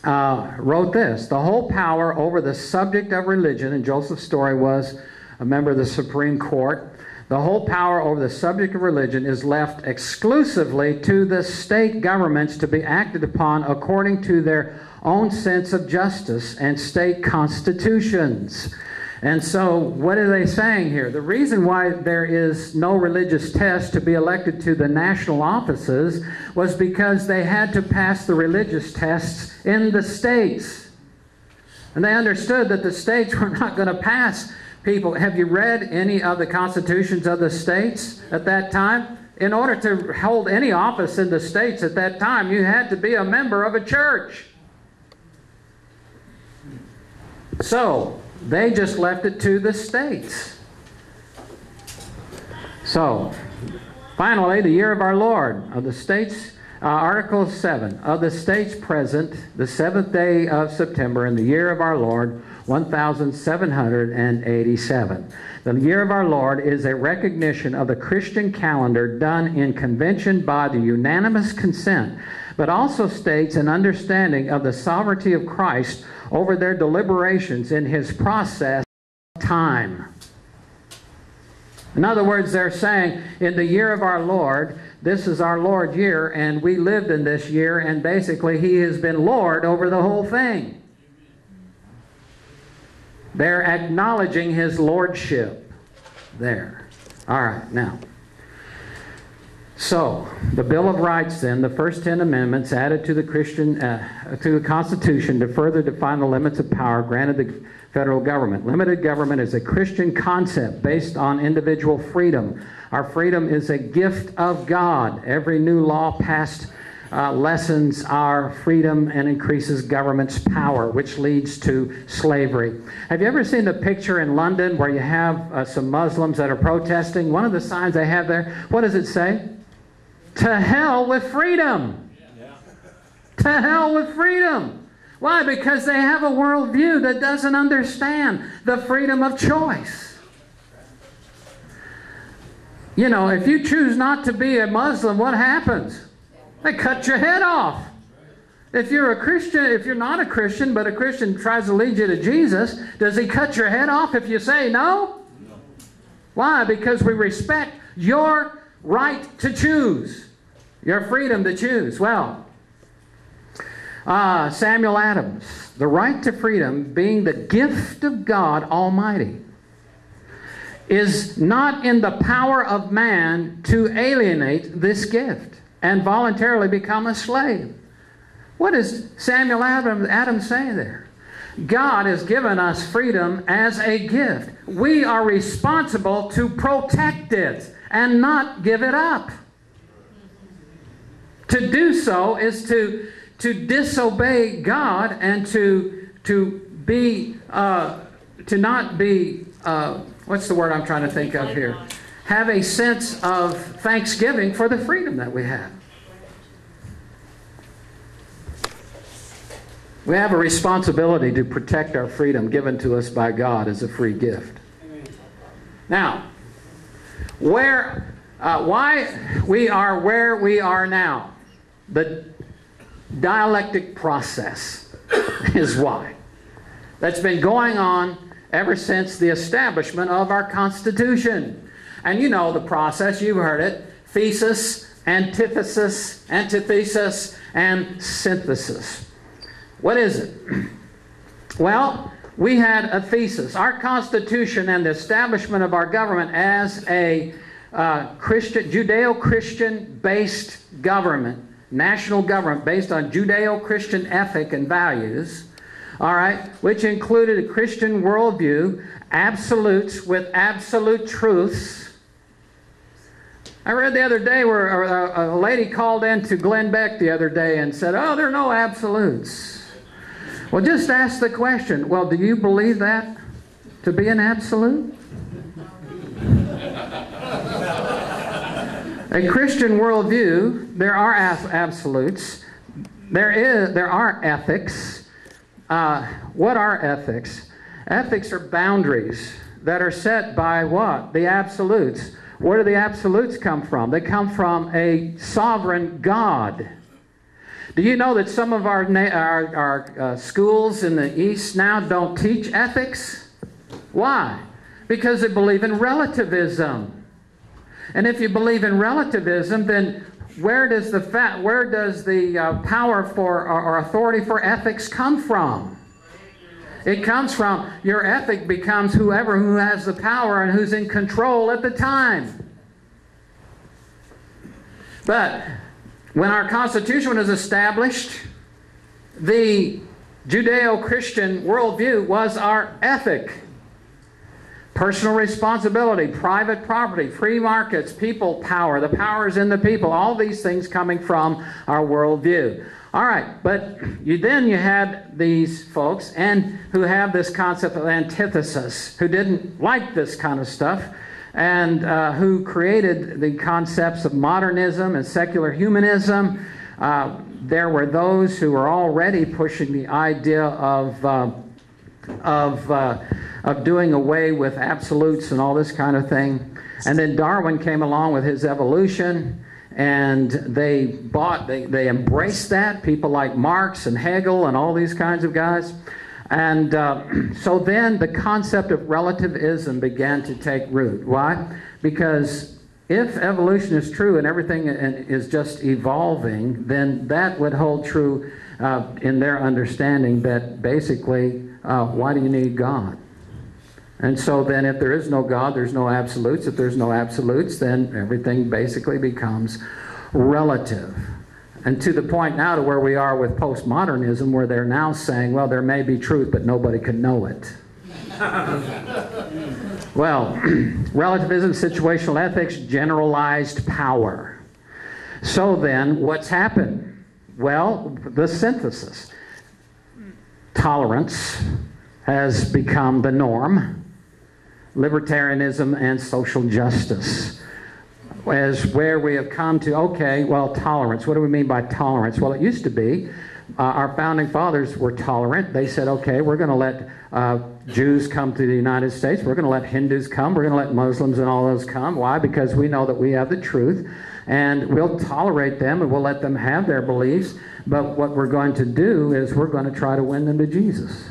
wrote this: the whole power over the subject of religion, and Joseph Story was a member of the Supreme Court, the whole power over the subject of religion is left exclusively to the state governments to be acted upon according to their own sense of justice and state constitutions. And so what are they saying here? The reason why there is no religious test to be elected to the national offices was because they had to pass the religious tests in the states. And they understood that the states were not going to pass people. Have you read any of the constitutions of the states at that time? In order to hold any office in the states at that time, you had to be a member of a church. So, they just left it to the states. So, finally, the year of our Lord, of the states, Article 7, of the states present, the 7th day of September, in the year of our Lord, 1787. The year of our Lord is a recognition of the Christian calendar done in convention by the unanimous consent, but also states an understanding of the sovereignty of Christ over their deliberations in his process of time. In other words, they're saying, in the year of our Lord, this is our Lord year, and we lived in this year, and basically he has been Lord over the whole thing. They're acknowledging his lordship there. All right, now. So, the Bill of Rights then, the first 10 amendments added to the Constitution to further define the limits of power granted the federal government. Limited government is a Christian concept based on individual freedom. Our freedom is a gift of God. Every new law passed lessens our freedom and increases government's power, which leads to slavery. Have you ever seen the picture in London where you have some Muslims that are protesting? One of the signs they have there, what does it say? To hell with freedom. Yeah. To hell with freedom. Why? Because they have a worldview that doesn't understand the freedom of choice. You know, if you choose not to be a Muslim, what happens? They cut your head off. If you're a Christian, if you're not a Christian, but a Christian tries to lead you to Jesus, does he cut your head off if you say no? No. Why? Because we respect your right to choose. Your freedom to choose. Well, Samuel Adams, the right to freedom being the gift of God Almighty. is not in the power of man to alienate this gift and voluntarily become a slave. What is Samuel Adams saying there? God has given us freedom as a gift. We are responsible to protect it and not give it up. To do so is to disobey God and to not be, what's the word I'm trying to think of here? Have a sense of thanksgiving for the freedom that we have. We have a responsibility to protect our freedom given to us by God as a free gift. Now, why we are where we are now, the dialectic process is why. That's been going on ever since the establishment of our Constitution. And you know the process, you've heard it: thesis, antithesis, antithesis, and synthesis. What is it? Well, we had a thesis. Our Constitution and the establishment of our government as a Judeo-Christian based government, national government based on Judeo-Christian ethic and values, all right, which included a Christian worldview, absolutes with absolute truths. I read the other day where a lady called in to Glenn Beck the other day and said, "Oh, there are no absolutes." Well, just ask the question, well, do you believe that to be an absolute? A Christian worldview, there are absolutes. There are ethics. What are ethics? Ethics are boundaries that are set by what? The absolutes. Where do the absolutes come from? They come from a sovereign God. Do you know that some of our schools in the East now don't teach ethics? Why? Because they believe in relativism. And if you believe in relativism, then where does the power for or authority for ethics come from? It comes from your ethic becomes whoever who has the power and who's in control at the time. But when our Constitution was established, the Judeo-Christian worldview was our ethic. Personal responsibility, private property, free markets, people power, the power is in the people, all these things coming from our worldview. All right, but you had these folks who have this concept of antithesis, who didn't like this kind of stuff, and who created the concepts of modernism and secular humanism. There were those who were already pushing the idea of doing away with absolutes and all this kind of thing. And then Darwin came along with his evolution, and they embraced that. People like Marx and Hegel and all these kinds of guys. And so then the concept of relativism began to take root. Why? Because if evolution is true and everything is just evolving, then that would hold true in their understanding that basically, why do you need God? And so then if there is no God, there's no absolutes. If there's no absolutes, then everything basically becomes relative. And to the point now to where we are with postmodernism, where they're now saying, well, there may be truth, but nobody can know it. Well, relativism, situational ethics, generalized power. So then, what's happened? Well, the synthesis. Tolerance has become the norm. Libertarianism and social justice as where we have come to, okay, well, tolerance. What do we mean by tolerance? Well, it used to be our founding fathers were tolerant. They said, okay, we're going to let Jews come to the United States. We're going to let Hindus come. We're going to let Muslims and all those come. Why? Because we know that we have the truth, and we'll tolerate them and we'll let them have their beliefs. But what we're going to do is we're going to try to win them to Jesus.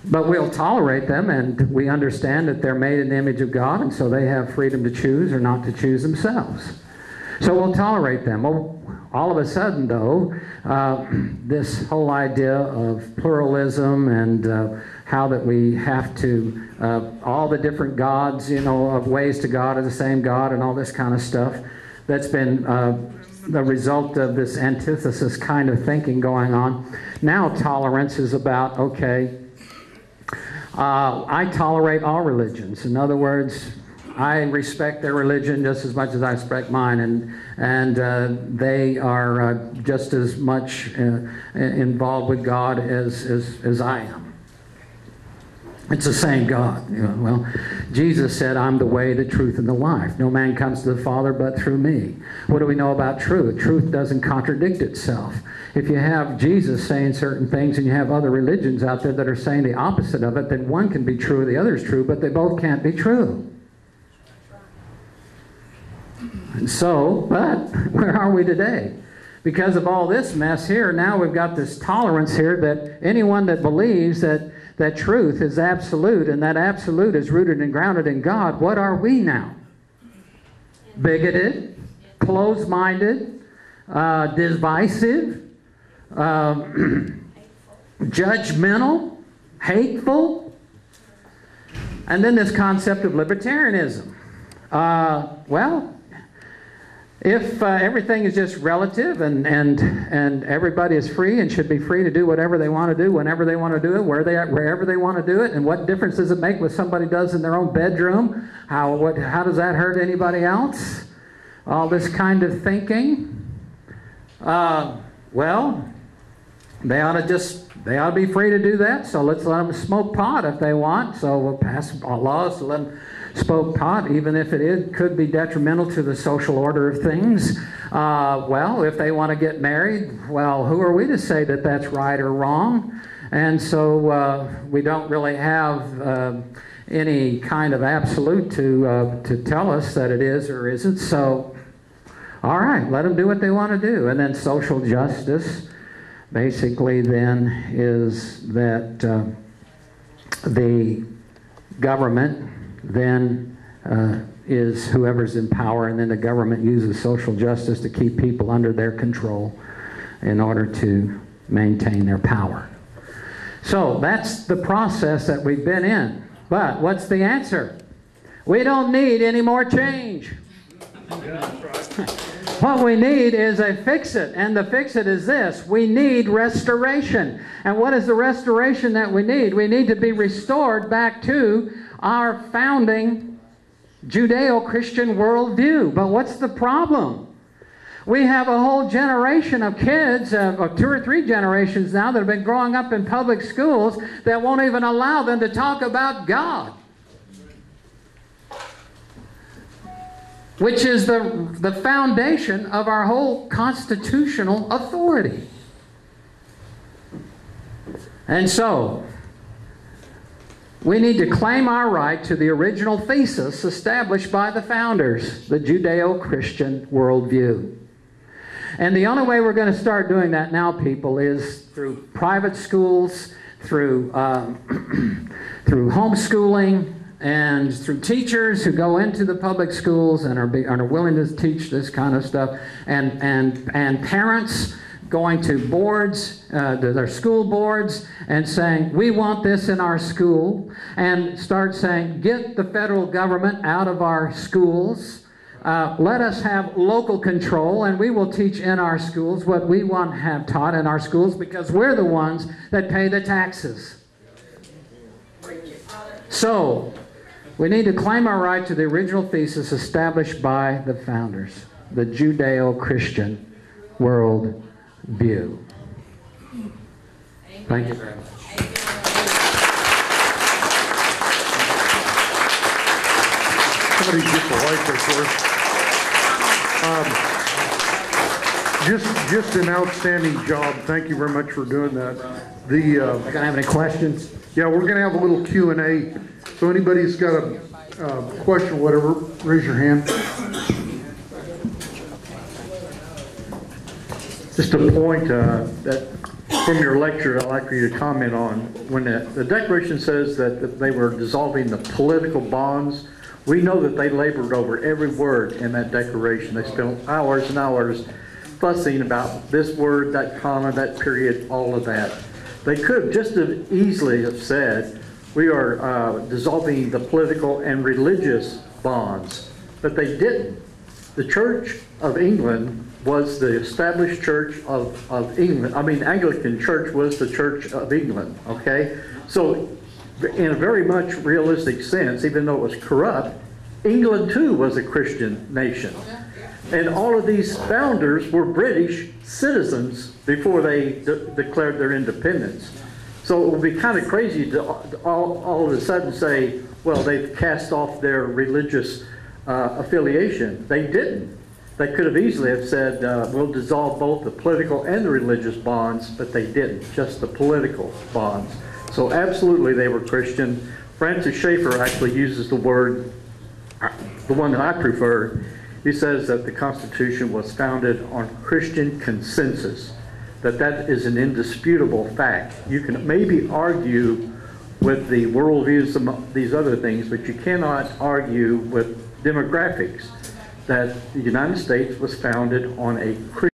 But we'll tolerate them, and we understand that they're made in the image of God, and so they have freedom to choose or not to choose themselves. So we'll tolerate them. Well, all of a sudden, though, this whole idea of pluralism and how that we have to, all the different gods, you know, of ways to God are the same God and all this kind of stuff. That's been the result of this antithesis kind of thinking going on. Now tolerance is about, okay, I tolerate all religions. In other words, I respect their religion just as much as I respect mine, and they are just as much involved with God as I am. It's the same God. You know, well, Jesus said, I'm the way, the truth, and the life. No man comes to the Father but through me. What do we know about truth? Truth doesn't contradict itself. If you have Jesus saying certain things and you have other religions out there that are saying the opposite of it, then one can be true, the other is true, but they both can't be true. And so, but where are we today? Because of all this mess here, now we've got this tolerance here that anyone that believes that truth is absolute and that absolute is rooted and grounded in God, what are we now? Bigoted, closed-minded, divisive, judgmental, hateful, and then this concept of libertarianism. Well, if everything is just relative and everybody is free and should be free to do whatever they want to do, whenever they want to do it, wherever they want to do it, and what difference does it make what somebody does in their own bedroom? How does that hurt anybody else? All this kind of thinking. Well, they ought to be free to do that. So let's let them smoke pot if they want. So we'll pass laws to let them smoke pot, even if it could be detrimental to the social order of things. Well, if they want to get married, well, who are we to say that that's right or wrong? And so we don't really have any kind of absolute to tell us that it is or isn't. So, all right, let them do what they want to do. And then social justice basically then is that the government then is whoever's in power, and then the government uses social justice to keep people under their control in order to maintain their power. So that's the process that we've been in. But what's the answer? We don't need any more change. What we need is a fix-it, and the fix-it is this. We need restoration. And what is the restoration that we need? We need to be restored back to our founding Judeo-Christian worldview. But what's the problem? We have a whole generation of kids, 2 or 3 generations now, that have been growing up in public schools that won't even allow them to talk about God, which is the foundation of our whole constitutional authority. And so, we need to claim our right to the original thesis established by the founders, the Judeo-Christian worldview. And the only way we're going to start doing that now, people, is through private schools, through homeschooling, and through teachers who go into the public schools and are willing to teach this kind of stuff, and parents going to boards, their school boards, and saying, we want this in our school, and start saying, get the federal government out of our schools. Let us have local control, and we will teach in our schools what we want to have taught in our schools, because we're the ones that pay the taxes. So, we need to claim our right to the original thesis established by the founders, the Judeo-Christian world view. Thank you very much.
Somebody get the light there for us. Just an outstanding job. Thank you very much for doing that.
Are you going to have any questions?
Yeah, we're going to have a little Q&A. So anybody's got a question or whatever, raise your hand. Just a point that from your lecture I'd like for you to comment on. When the Declaration says that they were dissolving the political bonds, we know that they labored over every word in that Declaration. They spent hours and hours fussing about this word, that comma, that period, all of that. They could have just as easily have said,
we are dissolving the political and religious bonds. But they didn't. The Church of England was the established church of England. I mean, Anglican Church was the Church of England, okay? So in a very much realistic sense, even though it was corrupt, England too was a Christian nation. And all of these founders were British citizens before they declared their independence. So it would be kind of crazy to all of a sudden say, well, they've cast off their religious affiliation. They didn't. They could have easily have said, we'll dissolve both the political and the religious bonds, but they didn't, just the political bonds. So absolutely they were Christian. Francis Schaeffer actually uses the word, the one that I prefer. He says that the Constitution was founded on Christian consensus, that is an indisputable fact. You can maybe argue with the worldviews of these other things, but you cannot argue with demographics, that the United States was founded on a Christian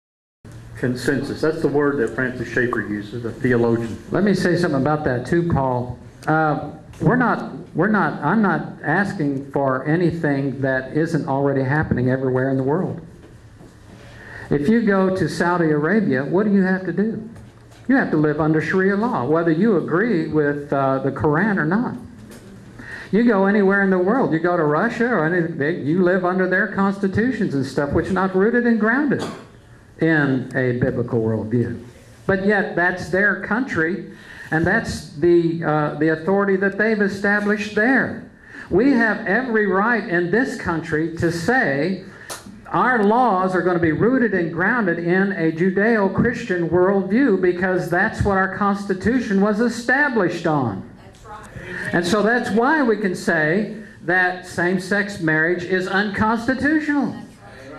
consensus. That's the word that Francis Schaeffer uses, a theologian.
Let me say something about that too, Paul. I'm not asking for anything that isn't already happening everywhere in the world. If you go to Saudi Arabia, what do you have to do? You have to live under Sharia law, whether you agree with the Quran or not. You go anywhere in the world, you go to Russia, or you live under their constitutions and stuff, which are not rooted and grounded in a biblical worldview. But yet, that's their country, and that's the authority that they've established there. We have every right in this country to say our laws are going to be rooted and grounded in a Judeo-Christian worldview, because that's what our Constitution was established on. And so that's why we can say that same-sex marriage is unconstitutional.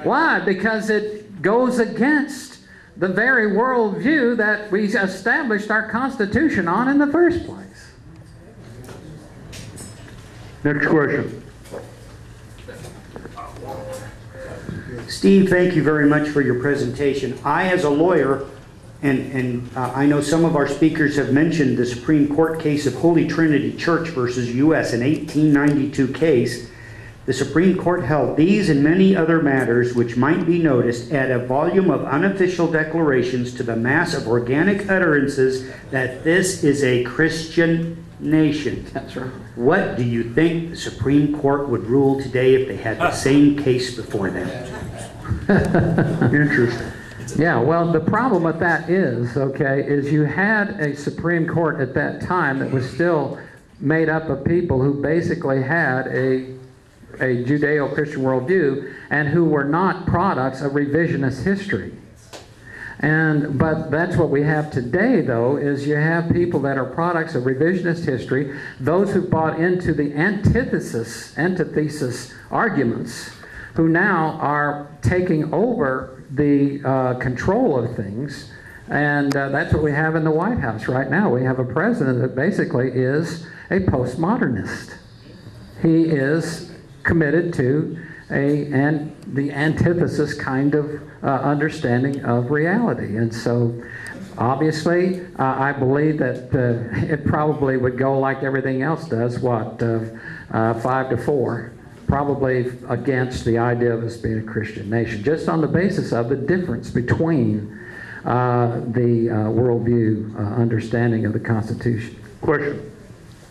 Why? Because it goes against the very worldview that we established our Constitution on in the first place.
Next question.
Steve, thank you very much for your presentation. I, as a lawyer, and I know some of our speakers have mentioned the Supreme Court case of Holy Trinity Church versus U.S., an 1892 case. The Supreme Court held these and many other matters which might be noticed add a volume of unofficial declarations to the mass of organic utterances that this is a Christian nation.
That's right.
What do you think the Supreme Court would rule today if they had the same case before them?
Interesting.
Yeah, well, the problem with that is, is you had a Supreme Court at that time that was still made up of people who basically had a Judeo-Christian worldview and who were not products of revisionist history. But that's what we have today, though, is you have people that are products of revisionist history, those who bought into the antithesis arguments, who now are taking over the control of things. And that's what we have in the White House right now. We have a president that basically is a postmodernist. He is committed to the antithesis kind of understanding of reality. And so obviously I believe that it probably would go like everything else does, 5-4, probably against the idea of us being a Christian nation, just on the basis of the difference between the worldview understanding of the Constitution.
Question.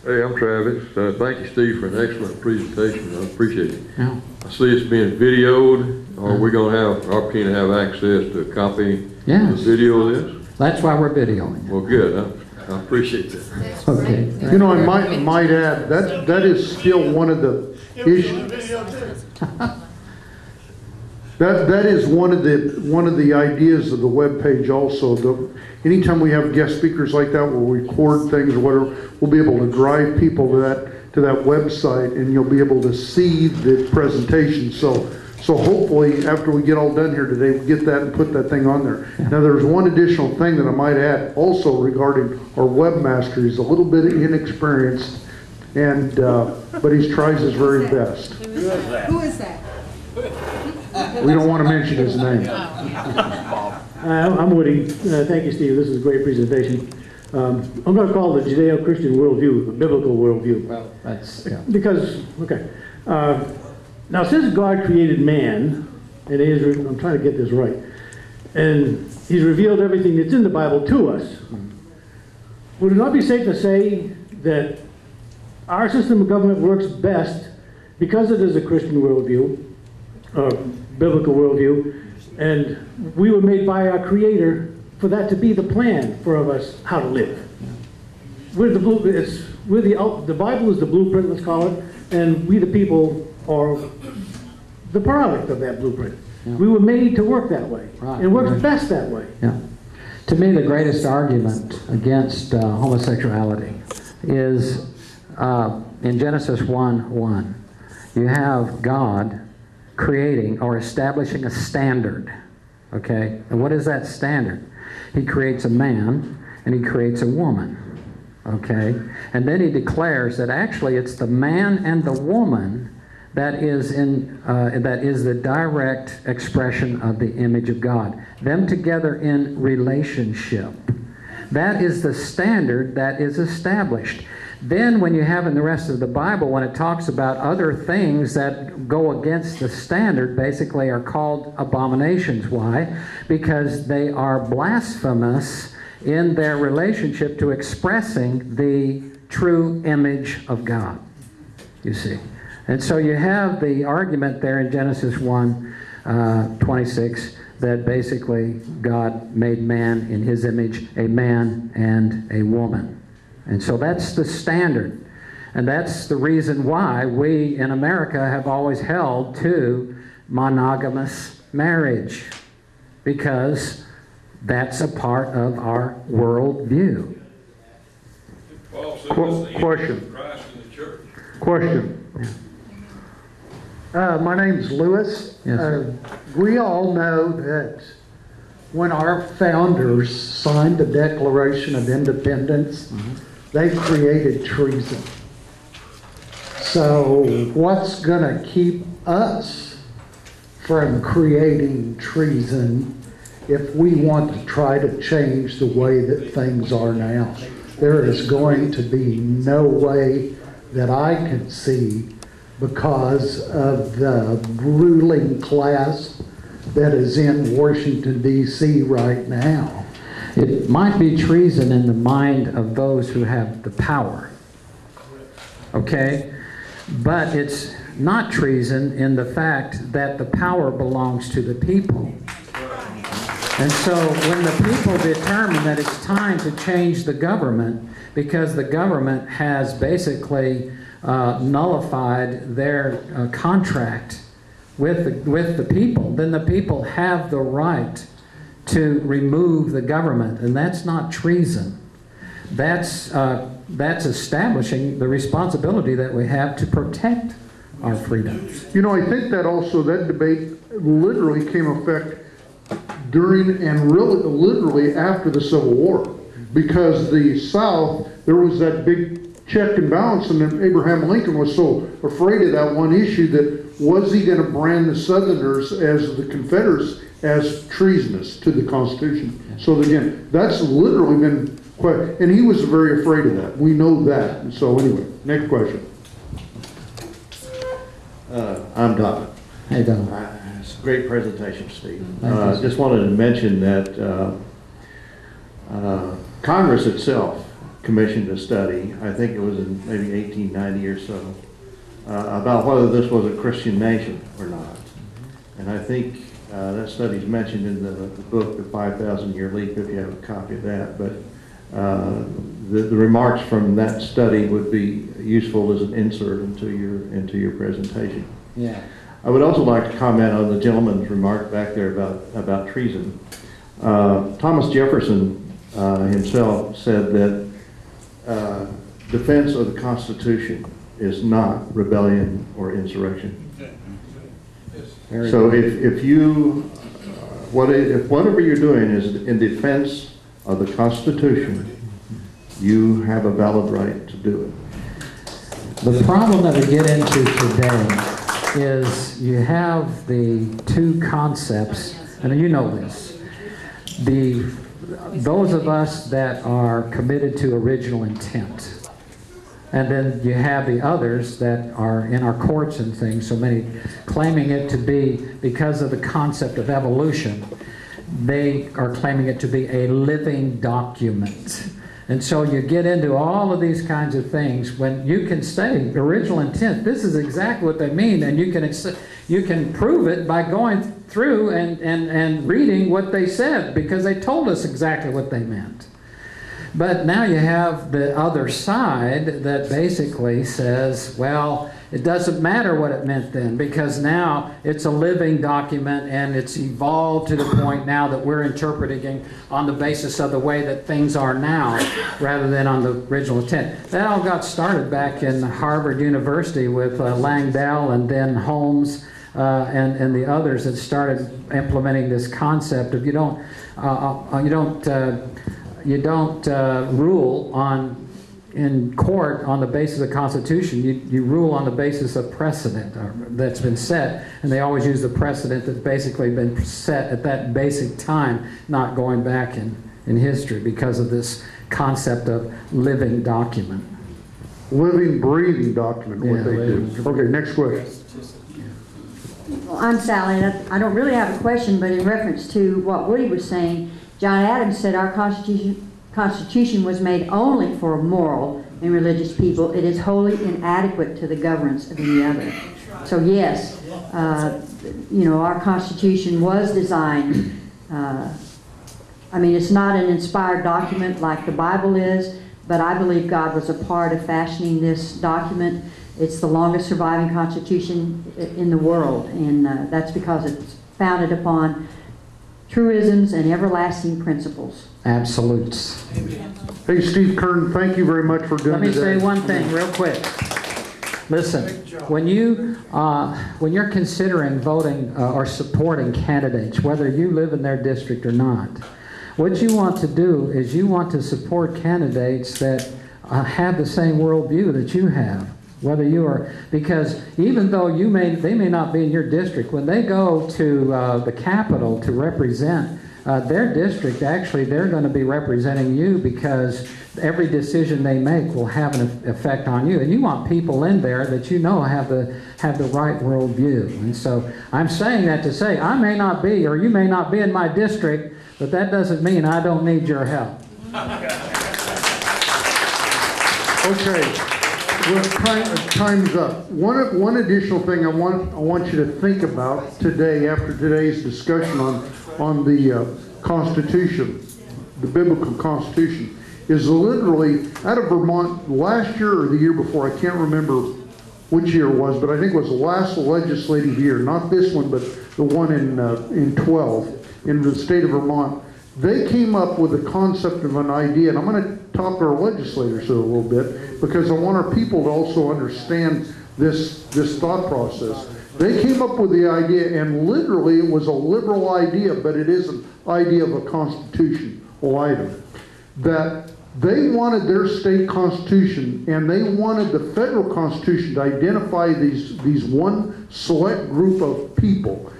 Hey, I'm Travis. Thank you, Steve, for an excellent presentation. I appreciate it.
Yeah.
I see it's being videoed. Are we going to have opportunity to have access to a copy of the video of this?
That's why we're videoing.
Well, good. I appreciate that.
Okay.
You know, I might add, that is still one of the issues. That is one of the ideas of the webpage also. Anytime we have guest speakers like that, we'll record things or whatever, we'll be able to drive people to that website, and you'll be able to see the presentation. So hopefully after we get all done here today, we'll get that and put that thing on there. Now there's one additional thing that I might add also regarding our webmaster. He's a little bit inexperienced, and but he tries his very best.
Who is that?
We don't want to mention his name.
I'm Woody. Thank you, Steve. This is a great presentation.
I'm going to call it the Judeo-Christian worldview, the biblical worldview.
Well, that's, yeah.
Because, okay. Now, since God created man, and I'm trying to get this right, and he's revealed everything that's in the Bible to us, would it not be safe to say that our system of government works best because it is a Christian worldview, biblical worldview, and we were made by our Creator for that to be the plan for us how to live? The Bible is the blueprint, let's call it, and we the people are the product of that blueprint.
Yeah.
We were made to work that way.
Right.
It works best that way.
Yeah. To me, the greatest argument against homosexuality is in Genesis 1:1. You have God creating or establishing a standard. Okay? And what is that standard? He creates a man and he creates a woman. Okay? And then he declares that actually it's the man and the woman that is the direct expression of the image of God. Them together in relationship. That is the standard that is established. Then when you have in the rest of the Bible, when it talks about other things that go against the standard, basically are called abominations. Why? Because they are blasphemous in their relationship to expressing the true image of God, you see. And so you have the argument there in Genesis 1:26 that basically God made man in his image, a man and a woman. And so that's the standard. And that's the reason why we in America have always held to monogamous marriage, because that's a part of our worldview.
Question.
Christ in the church.
Question.
My name's Lewis.
Yes, sir.
We all know that when our founders signed the Declaration of Independence, they created treason. So what's going to keep us from creating treason if we want to try to change the way that things are now? There is going to be no way that I can see, because of the ruling class that is in Washington, D.C. right now.
It might be treason in the mind of those who have the power, okay? But it's not treason in the fact that the power belongs to the people. And so when the people determine that it's time to change the government because the government has basically nullified their contract with the people, then the people have the right to remove the government, and that's not treason. That's establishing the responsibility that we have to protect our freedoms.
You know, I think that also, that debate literally came effect during and really literally after the Civil War, because the South, there was that big check and balance, and then Abraham Lincoln was so afraid of that one issue that was he going to brand the Southerners as the Confederates as treasonous to the Constitution. So again, that's literally been quite, and he was very afraid of that. We know that. And so anyway, next question.
I'm Don.
Hey, Don.
It's a great presentation, Steve.
Thank you.
Just wanted to mention that Congress itself commissioned a study, I think it was in maybe 1890 or so, about whether this was a Christian nation or not. And I think that study's mentioned in the book, The 5,000-Year Leap, if you have a copy of that. But the remarks from that study would be useful as an insert into your presentation.
Yeah.
I would also like to comment on the gentleman's remark back there about treason. Thomas Jefferson himself said that defense of the Constitution is not rebellion or insurrection. So if whatever you're doing is in defense of the Constitution, you have a valid right to do it.
The problem that we get into today is you have the two concepts, and you know this, the those of us that are committed to original intent. And then you have the others that are in our courts and things, so many claiming it to be, because of the concept of evolution, they are claiming it to be a living document. And so you get into all of these kinds of things when you can say original intent, this is exactly what they mean, and you can prove it by going through and reading what they said, because they told us exactly what they meant. But now you have the other side that basically says, well, it doesn't matter what it meant then, because now it's a living document and it's evolved to the point now that we're interpreting on the basis of the way that things are now rather than on the original intent. That all got started back in Harvard University with Langdell and then Holmes and the others that started implementing this concept of you don't rule in court on the basis of the Constitution. You rule on the basis of precedent that's been set, and they always use the precedent that's basically been set at that basic time, not going back in history, because of this concept of living document.
Living, breathing document, what they do. Okay, next question.
Well, I'm Sally, and I don't really have a question, but in reference to what Woody was saying, John Adams said our Constitution was made only for moral and religious people. It is wholly inadequate to the governance of any other. So yes, our Constitution was designed. I mean, it's not an inspired document like the Bible is, but I believe God was a part of fashioning this document. It's the longest surviving Constitution in the world, and that's because it's founded upon truisms and everlasting principles.
Absolutes.
Hey, Steve Kern, thank you very much for doing
Let me
today.
say one thing real quick. Listen, when you're considering voting or supporting candidates, whether you live in their district or not, what you want to do is you want to support candidates that have the same worldview that you have. Whether you are, because even though they may not be in your district, when they go to the Capitol to represent their district, actually they're going to be representing you, because every decision they make will have an effect on you. And you want people in there that you know have the right worldview. And so I'm saying that to say I may not be, or you may not be in my district, but that doesn't mean I don't need your help.
Okay. Well, time's up. One additional thing I want you to think about today, after today's discussion on the Constitution, the biblical Constitution, is literally out of Vermont last year or the year before. I can't remember which year it was, but I think it was the last legislative year, not this one, but the one in 12 in the state of Vermont. They came up with the concept of an idea, and I'm going to talk to our legislators a little bit, because I want our people to also understand this thought process. They came up with the idea, and literally it was a liberal idea, but it is an idea of a constitutional item, that they wanted their state constitution, and they wanted the federal constitution to identify these one select group of people.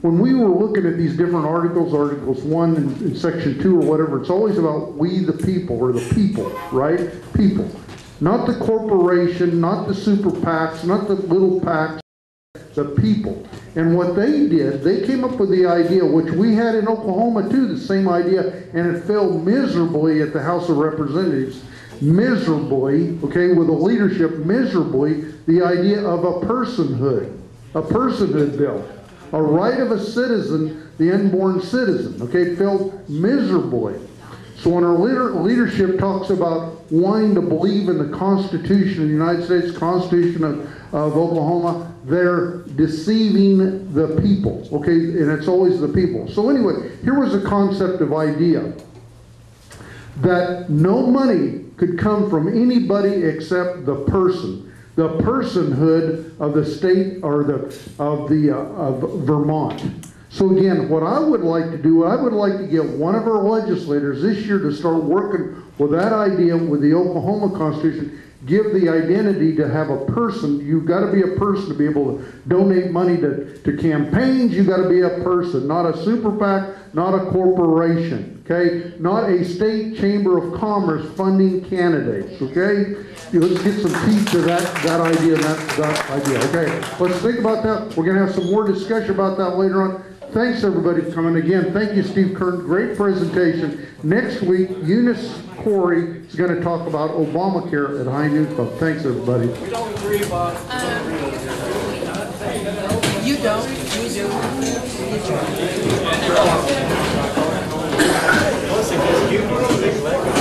When we were looking at these different articles 1 and section 2 or whatever, it's always about we the people, or the people, right? People. Not the corporation, not the super PACs, not the little PACs, the people. And what they did, they came up with the idea, which we had in Oklahoma too, the same idea, and it failed miserably at the House of Representatives. Miserably, okay, with the leadership, miserably, the idea of a personhood bill. A right of a citizen, the unborn citizen. Okay, it failed miserably. So when our leadership talks about wanting to believe in the Constitution of the United States, Constitution of Oklahoma, they're deceiving the people. Okay, and it's always the people. So anyway, here was a concept of idea that no money could come from anybody except the person. The personhood of the state, or of Vermont. So again, what I would like to do, I would like to get one of our legislators this year to start working with that idea with the Oklahoma Constitution. Give the identity to have a person. You've got to be a person to be able to donate money to campaigns. You've got to be a person, not a super PAC, not a corporation. okay? Not a state chamber of commerce funding candidates, okay? Let's get some teeth to that idea, that idea, okay? Let's think about that. We're gonna have some more discussion about that later on. Thanks everybody for coming again. Thank you, Steve Kern, great presentation. Next week, Eunice Corey is gonna talk about Obamacare at High Noon Club. Thanks everybody.
We don't agree, Bob. You don't, we do. It's